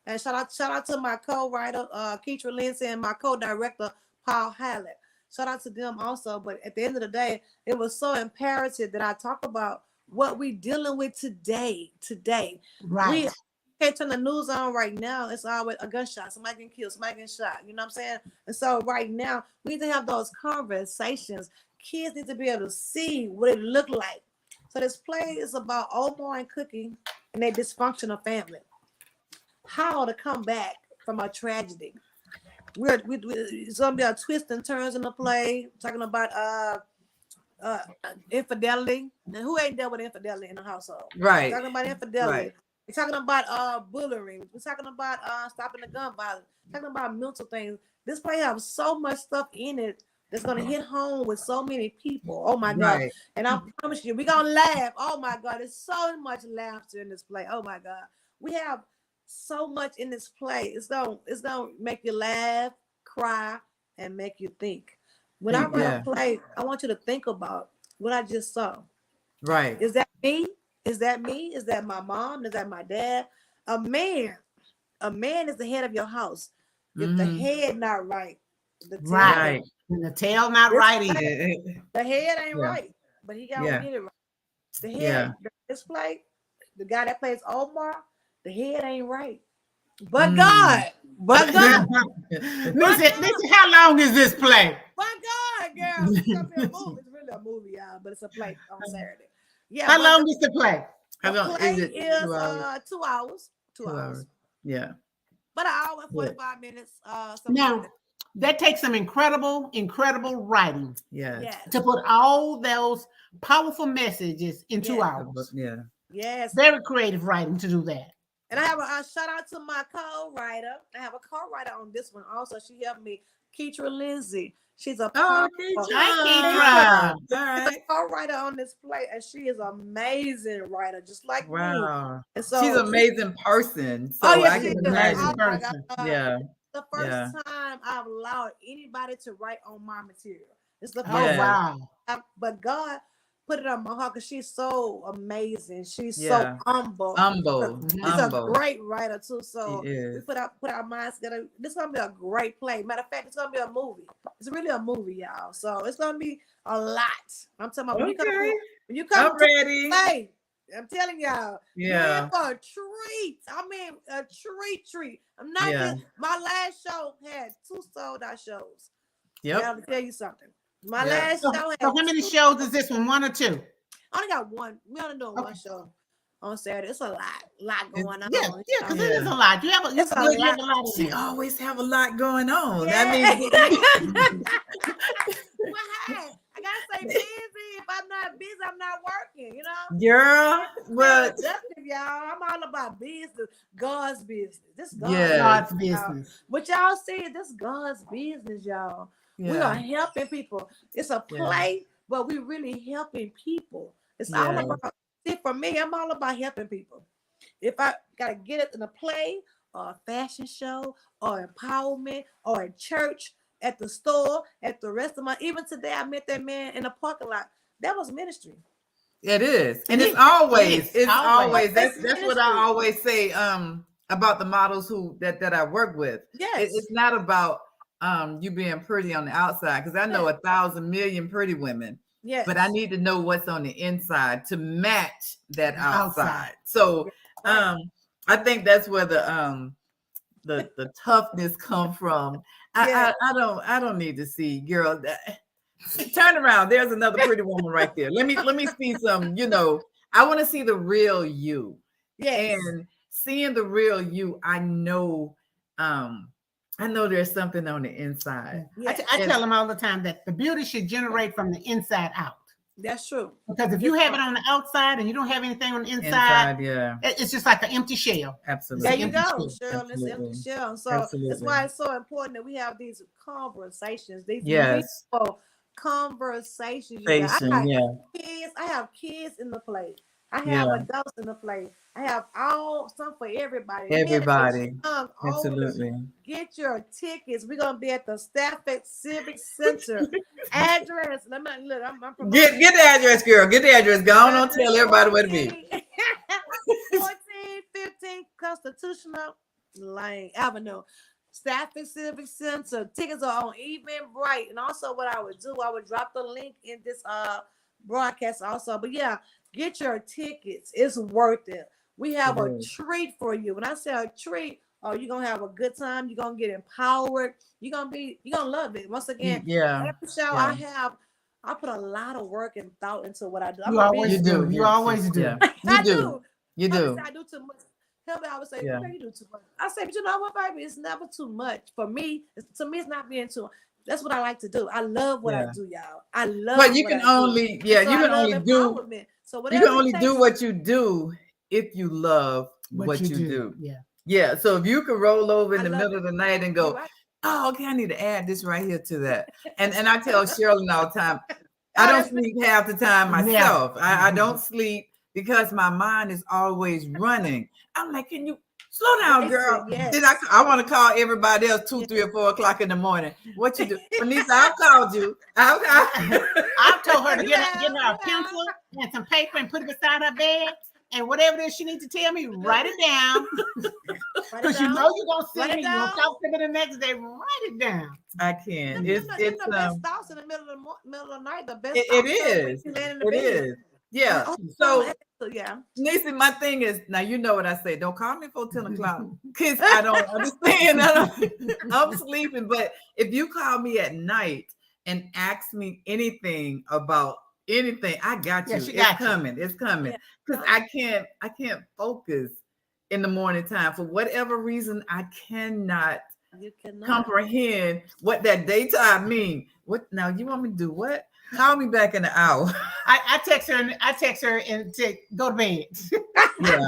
And shout out to my co-writer, Keitra Lindsay, and my co-director, Paul Hallett. Shout out to them also. But at the end of the day, it was so imperative that I talk about what we dealing with today. Right. We can't turn the news on right now. It's always a gunshot. Somebody getting killed. Somebody getting shot. You know what I'm saying? And so right now, we need to have those conversations. Kids need to be able to see what it look like. So this play is about Omar and Cookie and their dysfunctional family. How to come back from a tragedy. It's gonna be a twist and turns in the play. Talking about infidelity. And who ain't dealt with infidelity in the household? Right. We're talking about infidelity. Right. We're talking about bullying. We're talking about stopping the gun violence. We're talking about mental things. This play has so much stuff in it that's gonna hit home with so many people. Oh my God. Right. And I promise you, we're gonna laugh. Oh my God, there's so much laughter in this play. Oh my God. We have so much in this play. It's gonna make you laugh, cry, and make you think. When I write a play, I want you to think about what I just saw. Right. Is that me? Is that me? Is that my mom? Is that my dad? A man is the head of your house. If the head not right, the tail right. And the tail not right either. The head ain't right, but he gotta get it right. The head, this play, the guy that plays Omar, the head ain't right. But God. Listen, how long is this play? But God, girl. It's really a movie, y'all, but it's a play on Saturday. Yeah. How long is the play? The play is 2 hours? 2 hours. 2 hours. Yeah. But an hour and 45 minutes. Now, that takes some incredible writing. Yes. To put all those powerful messages in 2 hours. Yeah. Yes. Very creative writing to do that. And I have a shout out to my co-writer. I have a co-writer on this one also. She helped me, Keitra Lindsay. She's a Keitra. All right. Co-writer on this play, and she is an amazing writer, just like me. And so she's an amazing person. So I can imagine. Yeah. The first time I've allowed anybody to write on my material. It's the first time. But God put it on my heart because she's so amazing. She's so humble. She's a great writer too. So we put our minds together. This is gonna be a great play. Matter of fact, it's gonna be a movie. It's really a movie, y'all. So it's gonna be a lot. I'm talking about when you come I'm ready. Play, I'm telling y'all, you're in for a treat. I mean, a treat. I'm not just, my last show had 2 sold out shows. Yep. I'll tell you something. My last show had how many shows is this one? 1 or 2? I only got one. We only do one show on Saturday. It's a lot going on. Yeah, because it is a lot. You have a lot. She always have a lot going on. Yeah. That means well, hey, I gotta stay busy. If I'm not busy, I'm not working, you know? Girl, well, y'all. I'm all about business. God's business. This is God's business. What y'all see, this is God's business, y'all. Yeah. We are helping people. It's a play, but we really helping people. It's all about, see, for me, I'm all about helping people. If I gotta get it in a play or a fashion show or empowerment or a church, at the store, at the restaurant. Even today, I met that man in the parking lot. That was ministry. It is. And it's always. That's what I always say about the models that I work with. Yes. It's not about you being pretty on the outside, because I know 1,000 million pretty women. Yes. But I need to know what's on the inside to match that outside. So I think that's where the toughness come from. I don't need to see, girl. Turn around. There's another pretty woman right there. Let me see some, I want to see the real you. Yes. And seeing the real you, I know there's something on the inside. Yes. I tell them all the time that the beauty should generate from the inside out. That's true. Because if you have it on the outside and you don't have anything on the inside, it's just like an empty shell. Absolutely. There you go, Sharilyn. It's an empty shell. So that's why it's so important that we have these conversations. These meaningful conversations. I have kids in the play. I have adults in the play. I have some for everybody. Absolutely. Get your tickets. We're gonna be at the Stafford Civic Center. Address. I'm get the address, girl. Get the address. Go on, tell everybody where to be. 1415 Constitutional Lane Avenue. Stafford Civic Center. Tickets are on Eventbrite. And also what I would do, I would drop the link in this broadcast also. But get your tickets. It's worth it. We have a treat for you. When I say a treat, you're gonna have a good time. You're gonna get empowered. You're gonna love it. Once again, every show I put a lot of work and thought into what I do. You always do. I do. You do. I do too much. Help I would say, you do too much. I say, but you know what, baby? It's never too much. For me, to me, it's not being too much. That's what I like to do. I love what I do, y'all. I love. But you can only, you can only do. So you can only do what you do if you love what you do. Yeah. So if you can roll over in the middle of the night and go, oh, okay, I need to add this right here to that. And I tell Sharilyn all the time, I don't sleep half the time myself. I don't sleep because my mind is always running. I'm like, can you slow down, girl? Then I want to call everybody else 2, 3, or 4 o'clock in the morning. What you do? Vanessa, I've called you. I've told her to get her a pencil and some paper and put it beside her bed. And whatever it is she needs to tell me, write it down. Because you know you're going to see me. You're going to talk to me the next day. Write it down. I can. It's the best thoughts in the middle of the night. The best it is. It is. Yeah. So Niecy, my thing is, now you know what I say. Don't call me for 10 o'clock because I don't understand. I'm sleeping. But if you call me at night and ask me anything about anything, I got you. It's coming. It's coming. Because I can't focus in the morning time for whatever reason. I cannot comprehend what that daytime mean. What now? You want me to do what? Call me back in an hour. I text her and say, go to bed. Yeah.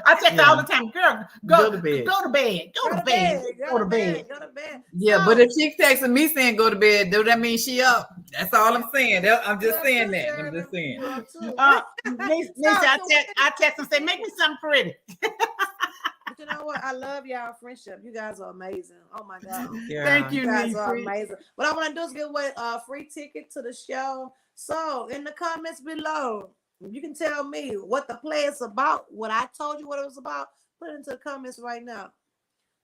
I text her all the time, girl, go to bed. Go to bed. Go to bed. Go to bed. Yeah, but if she texting me saying go to bed, does that mean she up? That's all I'm saying. I'm just saying that. I'm just saying. I text and say, make me something pretty. But you know what? I love y'all friendship. You guys are amazing. Oh my God. Yeah. Thank you, You guys Niecy. are amazing. What I want to do is give away a free ticket to the show. So in the comments below, you can tell me what the play is about. What I told you what it was about. Put it into the comments right now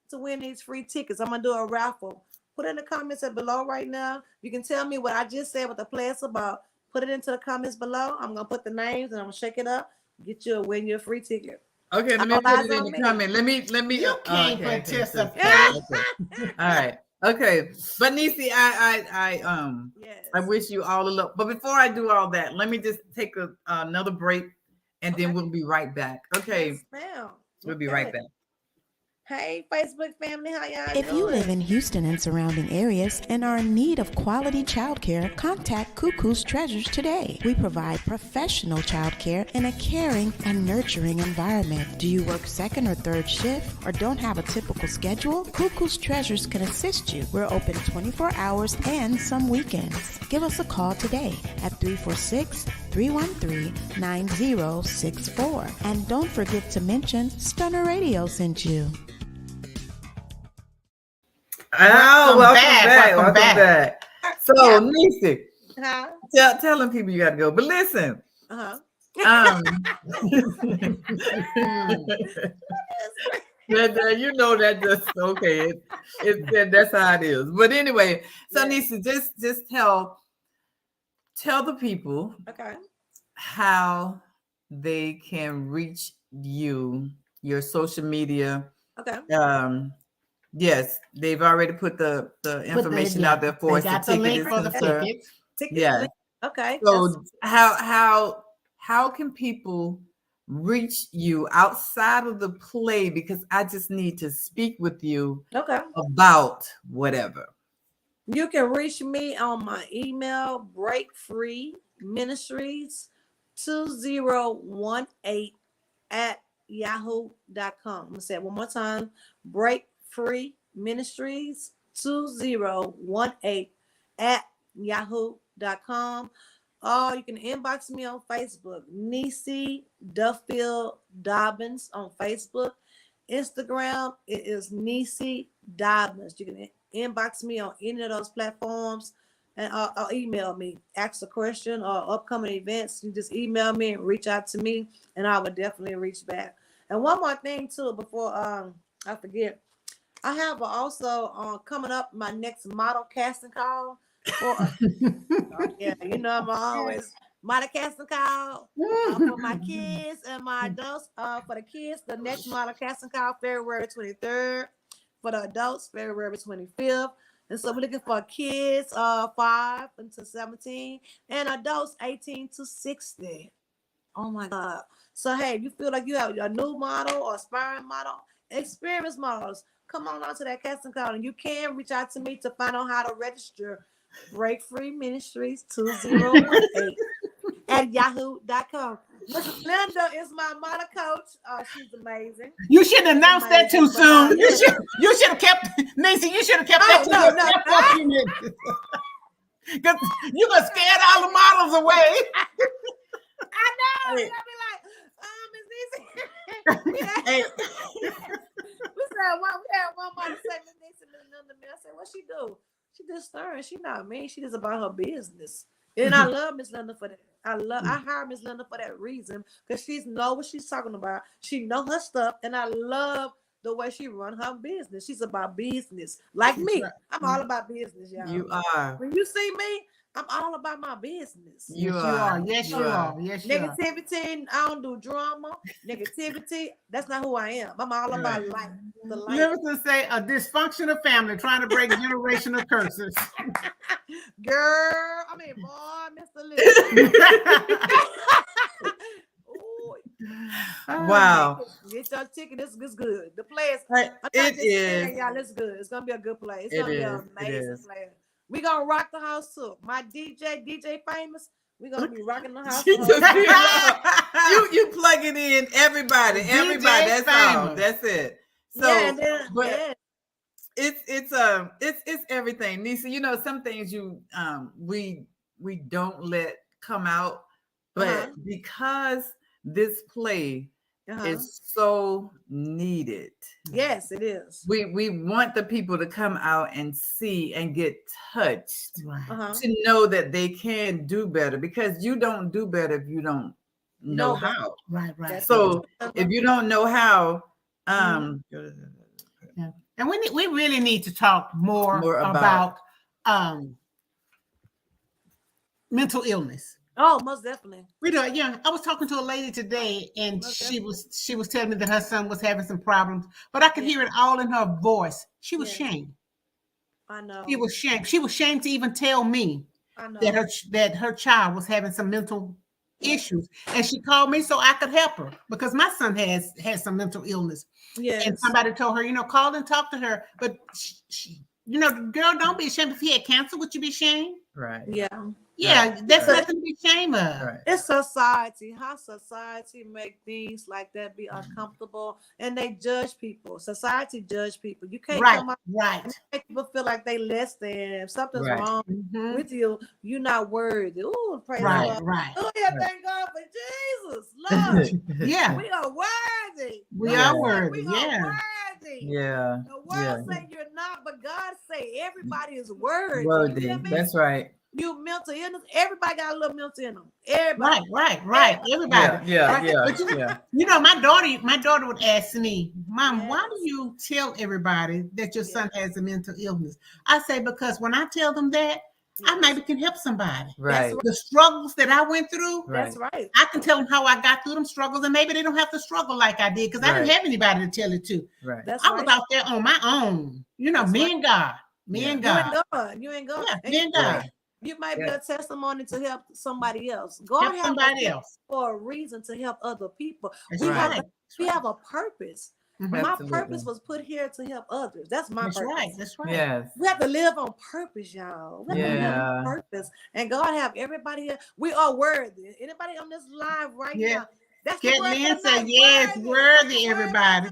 to win these free tickets. I'm going to do a raffle. Put it in the comments below right now. You can tell me what I just said, what the play is about. Put it into the comments below. I'm going to put the names and I'm going to shake it up. Win you a free ticket. Okay, let me put it in the comment. Let me. You can't participate. Okay. All right. Okay. But Niecy, I wish you all the luck. But before I do all that, let me just take another break, and then we'll be right back. Okay. Yes, ma'am. We'll be right back. Hey, Facebook family, how y'all If you live in Houston and surrounding areas and are in need of quality childcare, contact Cuckoo's Treasures today. We provide professional childcare in a caring and nurturing environment. Do you work second or third shift or don't have a typical schedule? Cuckoo's Treasures can assist you. We're open 24 hours and some weekends. Give us a call today at 346-313-9064. And don't forget to mention Stunner Radio sent you. Welcome back. So, Niecy, tell them people you got to go. But listen, you know that just okay. That's how it is. But anyway, so Niecy, just tell the people how they can reach you, your social media. Okay. Yes, they've already put the information out there for us. Got the link for the tickets. Yeah. Okay. So how can people reach you outside of the play? Because I just need to speak with you about whatever. You can reach me on my email, Breakfree Ministries 2018 at yahoo.com. I'm gonna say it one more time. Breakfree Ministries 2018 at yahoo.com. Or you can inbox me on Facebook, Niecy Duffield-Dobbins on Facebook. Instagram, it is Niecy Dobbins. You can inbox me on any of those platforms and email me, ask a question or upcoming events. You just email me and reach out to me, and I will definitely reach back. And one more thing too, before I forget, I have also coming up my next model casting call. You know I'm always model casting call for my kids and my adults. For the kids, the next model casting call February 23rd. For the adults, February 25th. And so we're looking for kids 5 to 17 and adults 18 to 60. Oh my God. So hey, if you feel like you have a new model or aspiring model, experienced models, come on out to that casting call, and you can reach out to me to find out how to register. Breakfree Ministries 2018 at yahoo.com. Mrs. Linda is my model coach. She's amazing. You shouldn't announce that too soon. You should have kept Niecy. You should have kept that to yourself. Because you gonna scare all the models away. I know. I'll be like, Miss Niecy. we had one model say, Miss Niecy, Miss Linda. I said, what she do? She just stirring. She not mean. She just about her business. And I love Miss Linda for that. I hired Miss Linda for that reason, because she know what she's talking about. She know her stuff, and I love the way she run her business. She's about business, like me. I'm all about business, y'all. You are. When you see me, I'm all about my business. You are. Yes, you are. Yes, you are. Negativity, I don't do drama. Negativity, that's not who I am. I'm all about life. The life. Never say a dysfunctional family trying to break generational curses. Girl, boy, Mr. Lee. Wow. Get your ticket. This is good. The place. It is. Y'all, it's good. It's gonna be a good place. It's gonna be an amazing place. We gonna rock the house too. My DJ Famous. We gonna be rocking the house. you plug it in. Everybody. That's all. That's it. So, it's everything. Niecy, you know, some things we don't let come out, but because this play is so needed. Yes, it is. We want the people to come out and see and get touched to know that they can do better, because you don't do better if you don't know how. Right. So if you don't know how, and we really need to talk more about mental illness. Oh, most definitely. We do. Yeah, I was talking to a lady today, and she was telling me that her son was having some problems, but I could hear it all in her voice. She was shamed. I know. She was shamed. She was shamed to even tell me that her child was having some mental issues, and she called me so I could help her, because my son has some mental illness. Yes. And somebody told her, call and talk to her, but she, girl, don't be ashamed. If he had cancer, would you be ashamed? Right. Yeah, that's nothing to be ashamed of. Right. It's society. How society make things like that be uncomfortable, and they judge people. Society judge people. You can't come out and make people feel like they less than. If something's wrong with you, you're not worthy. Ooh, praise God. Oh yeah, thank God for Jesus. Lord, we are worthy. We are worthy. We are worthy. Yeah. The world say you're not, but God say everybody is worthy. Worthy. That's right. You mental illness. Everybody got a little mental in them. Everybody. Right. Everybody. Yeah. But my daughter would ask me, Mom, why do you tell everybody that your son has a mental illness? I say, because when I tell them that, I maybe can help somebody. Right. The struggles that I went through. That's right. I can tell them how I got through them struggles, and maybe they don't have to struggle like I did, because I didn't have anybody to tell it to. Right. I was out there on my own. Me and God. Me and God. You ain't God. Yeah, me and God. You might be a testimony to help somebody else. God has somebody else for a reason to help other people. We have a purpose. My purpose was put here to help others. That's my purpose. That's right. Yes. We have to live on purpose, y'all. We have to live on purpose. And God have everybody here. We are worthy. Anybody on this live right now? That's Get me and say, yes, worthy, everybody.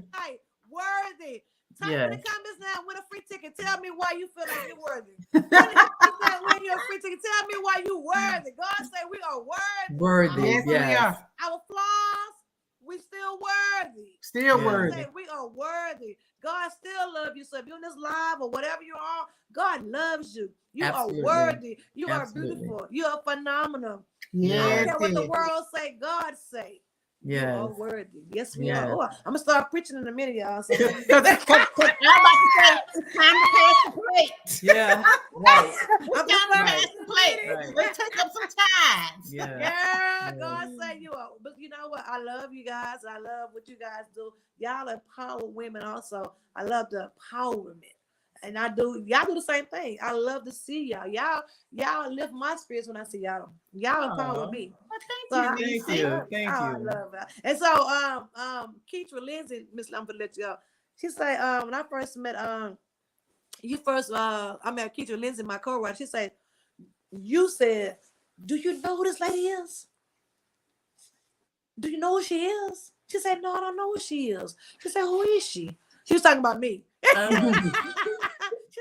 Worthy. Type in the comments now, win a free ticket. Tell me why you feel like you're worthy. When you're a free ticket, tell me why you worthy. God said we are worthy. Worthy, we are. Our flaws, we still worthy. Still worthy. We are worthy. God still loves you. So if you're in this live or whatever you are, God loves you. You are worthy. You are beautiful. You are phenomenal. Yeah. I don't care what the world say, God say. Yes. You are worthy. Yes, we are. Oh, I'm gonna start preaching in a minute, y'all. So. I'm about to say it's time to pass the plate. Yeah. Right. It's time to pass the plate. Let's take up some time. Yeah. God say you are. But you know what? I love you guys. I love what you guys do. Y'all empower women also. I love the empowerment. And y'all do the same thing. I love to see y'all. Y'all lift my spirits when I see y'all. Y'all empower me. Thank you. I love it. And so Keitra Lindsay, Miss I'm gonna let you go. She said, when I first met I met Keitra Lindsay, my co-writer. She said, you said, do you know who this lady is? Do you know who she is? She said, no, I don't know who she is. She said, who is she? She was talking about me. She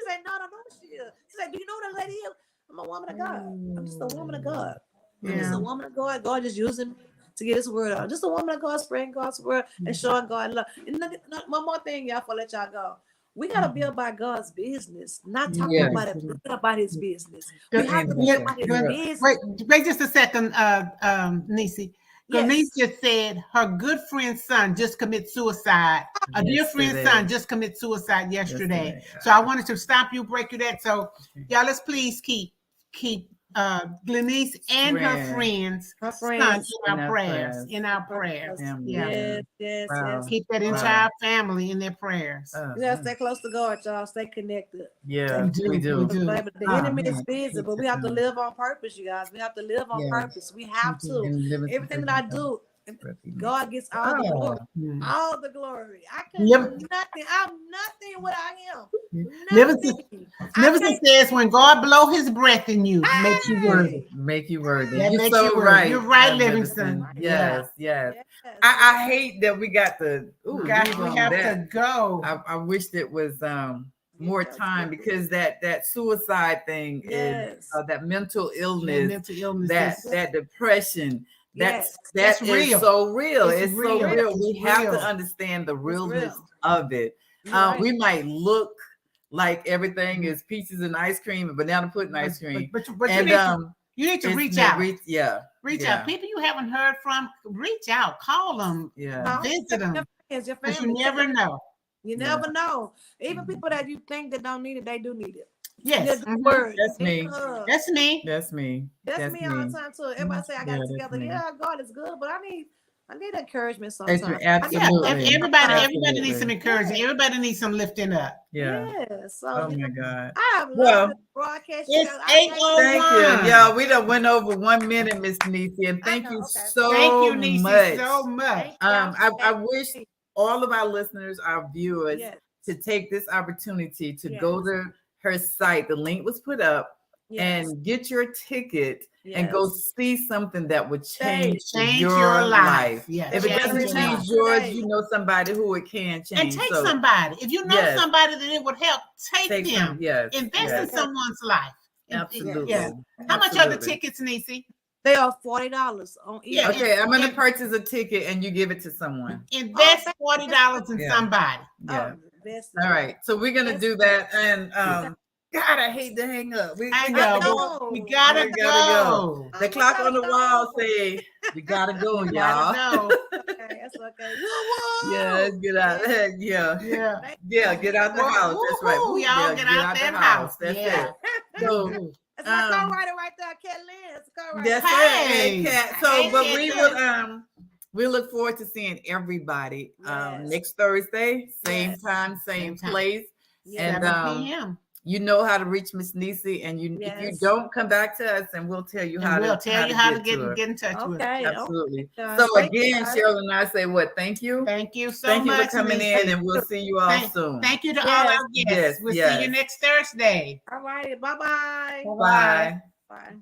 said, no, I don't know who she is. She said, do you know who that lady is? I'm a woman of God. I'm just a woman of God. I'm just a woman of God. God just using me to get his word out. Just a woman of God, spreading God's word and showing God love. And one more thing, y'all, before I let y'all go. We got to be about God's business, not talking about it, but about his business. We have to be about his business. Wait just a second, Niecy. Niece just said her good friend's son just committed suicide. A dear friend's son just committed suicide yesterday. So I wanted to stop you, break you that. So y'all, let's please keep Glenice and her friends son in our prayers. In our prayers. Yes. Wow. Keep that entire family in their prayers. You gotta stay close to God, y'all. Stay connected. Yeah, we do. The enemy is busy, but we have to live on purpose, you guys. We have to live on purpose. We have to. Everything that I do, God gets all the glory. All the glory. I couldn't do nothing. I'm nothing without him. Livingston says when God blow his breath in you, makes you worthy. Make you worthy. That You're makes so you worthy. right. You're right, Livingston. Yes. I hate that we got to gosh, we have to go. I wish it was more time, because that suicide thing is that mental illness, that depression. That is real. So real. It's so real. We have to understand the realness of it. We might look like everything is peaches and ice cream and banana pudding ice cream, but you need to reach out. Reach out. People you haven't heard from, reach out. Call them. Visit them. Because you never know. You never know. Even people that you think that don't need it, they do need it. Yes, that's me. That's me. That's me. That's me all the time too. Everybody say I got it together. Yeah, God is good, but I need encouragement sometimes. Absolutely. Everybody needs some encouragement. Everybody needs some lifting up. So, oh my God. I love the broadcast. It's 8:01. Thank you. Yeah, we done went over 1 minute, Miss Niecy, and thank you so much. So much. I wish all of our listeners, our viewers, to take this opportunity to go to her site. The link was put up, and get your ticket and go see something that would change your life. If it doesn't change yours, you know somebody who it can change. And take somebody. If you know somebody that it would help, take them. Invest in someone's life. Absolutely. How much are the tickets, Niecy? They are $40 on each. Okay, I'm gonna purchase a ticket and you give it to someone. Invest $40 in somebody. All right. So we're gonna do that. And God, I hate to hang up. We gotta go. The clock on the wall say we gotta go, y'all. Okay, that's okay. Yeah, let's get out. Get out the house. That's right. Y'all get out that house. That's it. So it's my co-writer right there, Catlin. It's co-writer. That's it. Cat. So, but we will we look forward to seeing everybody next Thursday, same time, same place. And 7 p.m. You know how to reach Miss Niecy, and if you don't, come back to us, and we'll tell you how to get in touch with her. Absolutely. So again, Sharilyn and I say thank you. Thank you so much. Thank you for coming in, and we'll see you all soon. Thank you to all our guests. We'll see you next Thursday. All right. Bye-bye. Bye. Bye.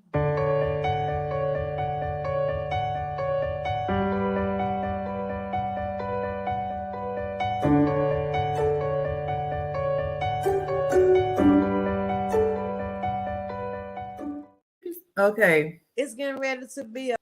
Okay. It's getting ready to be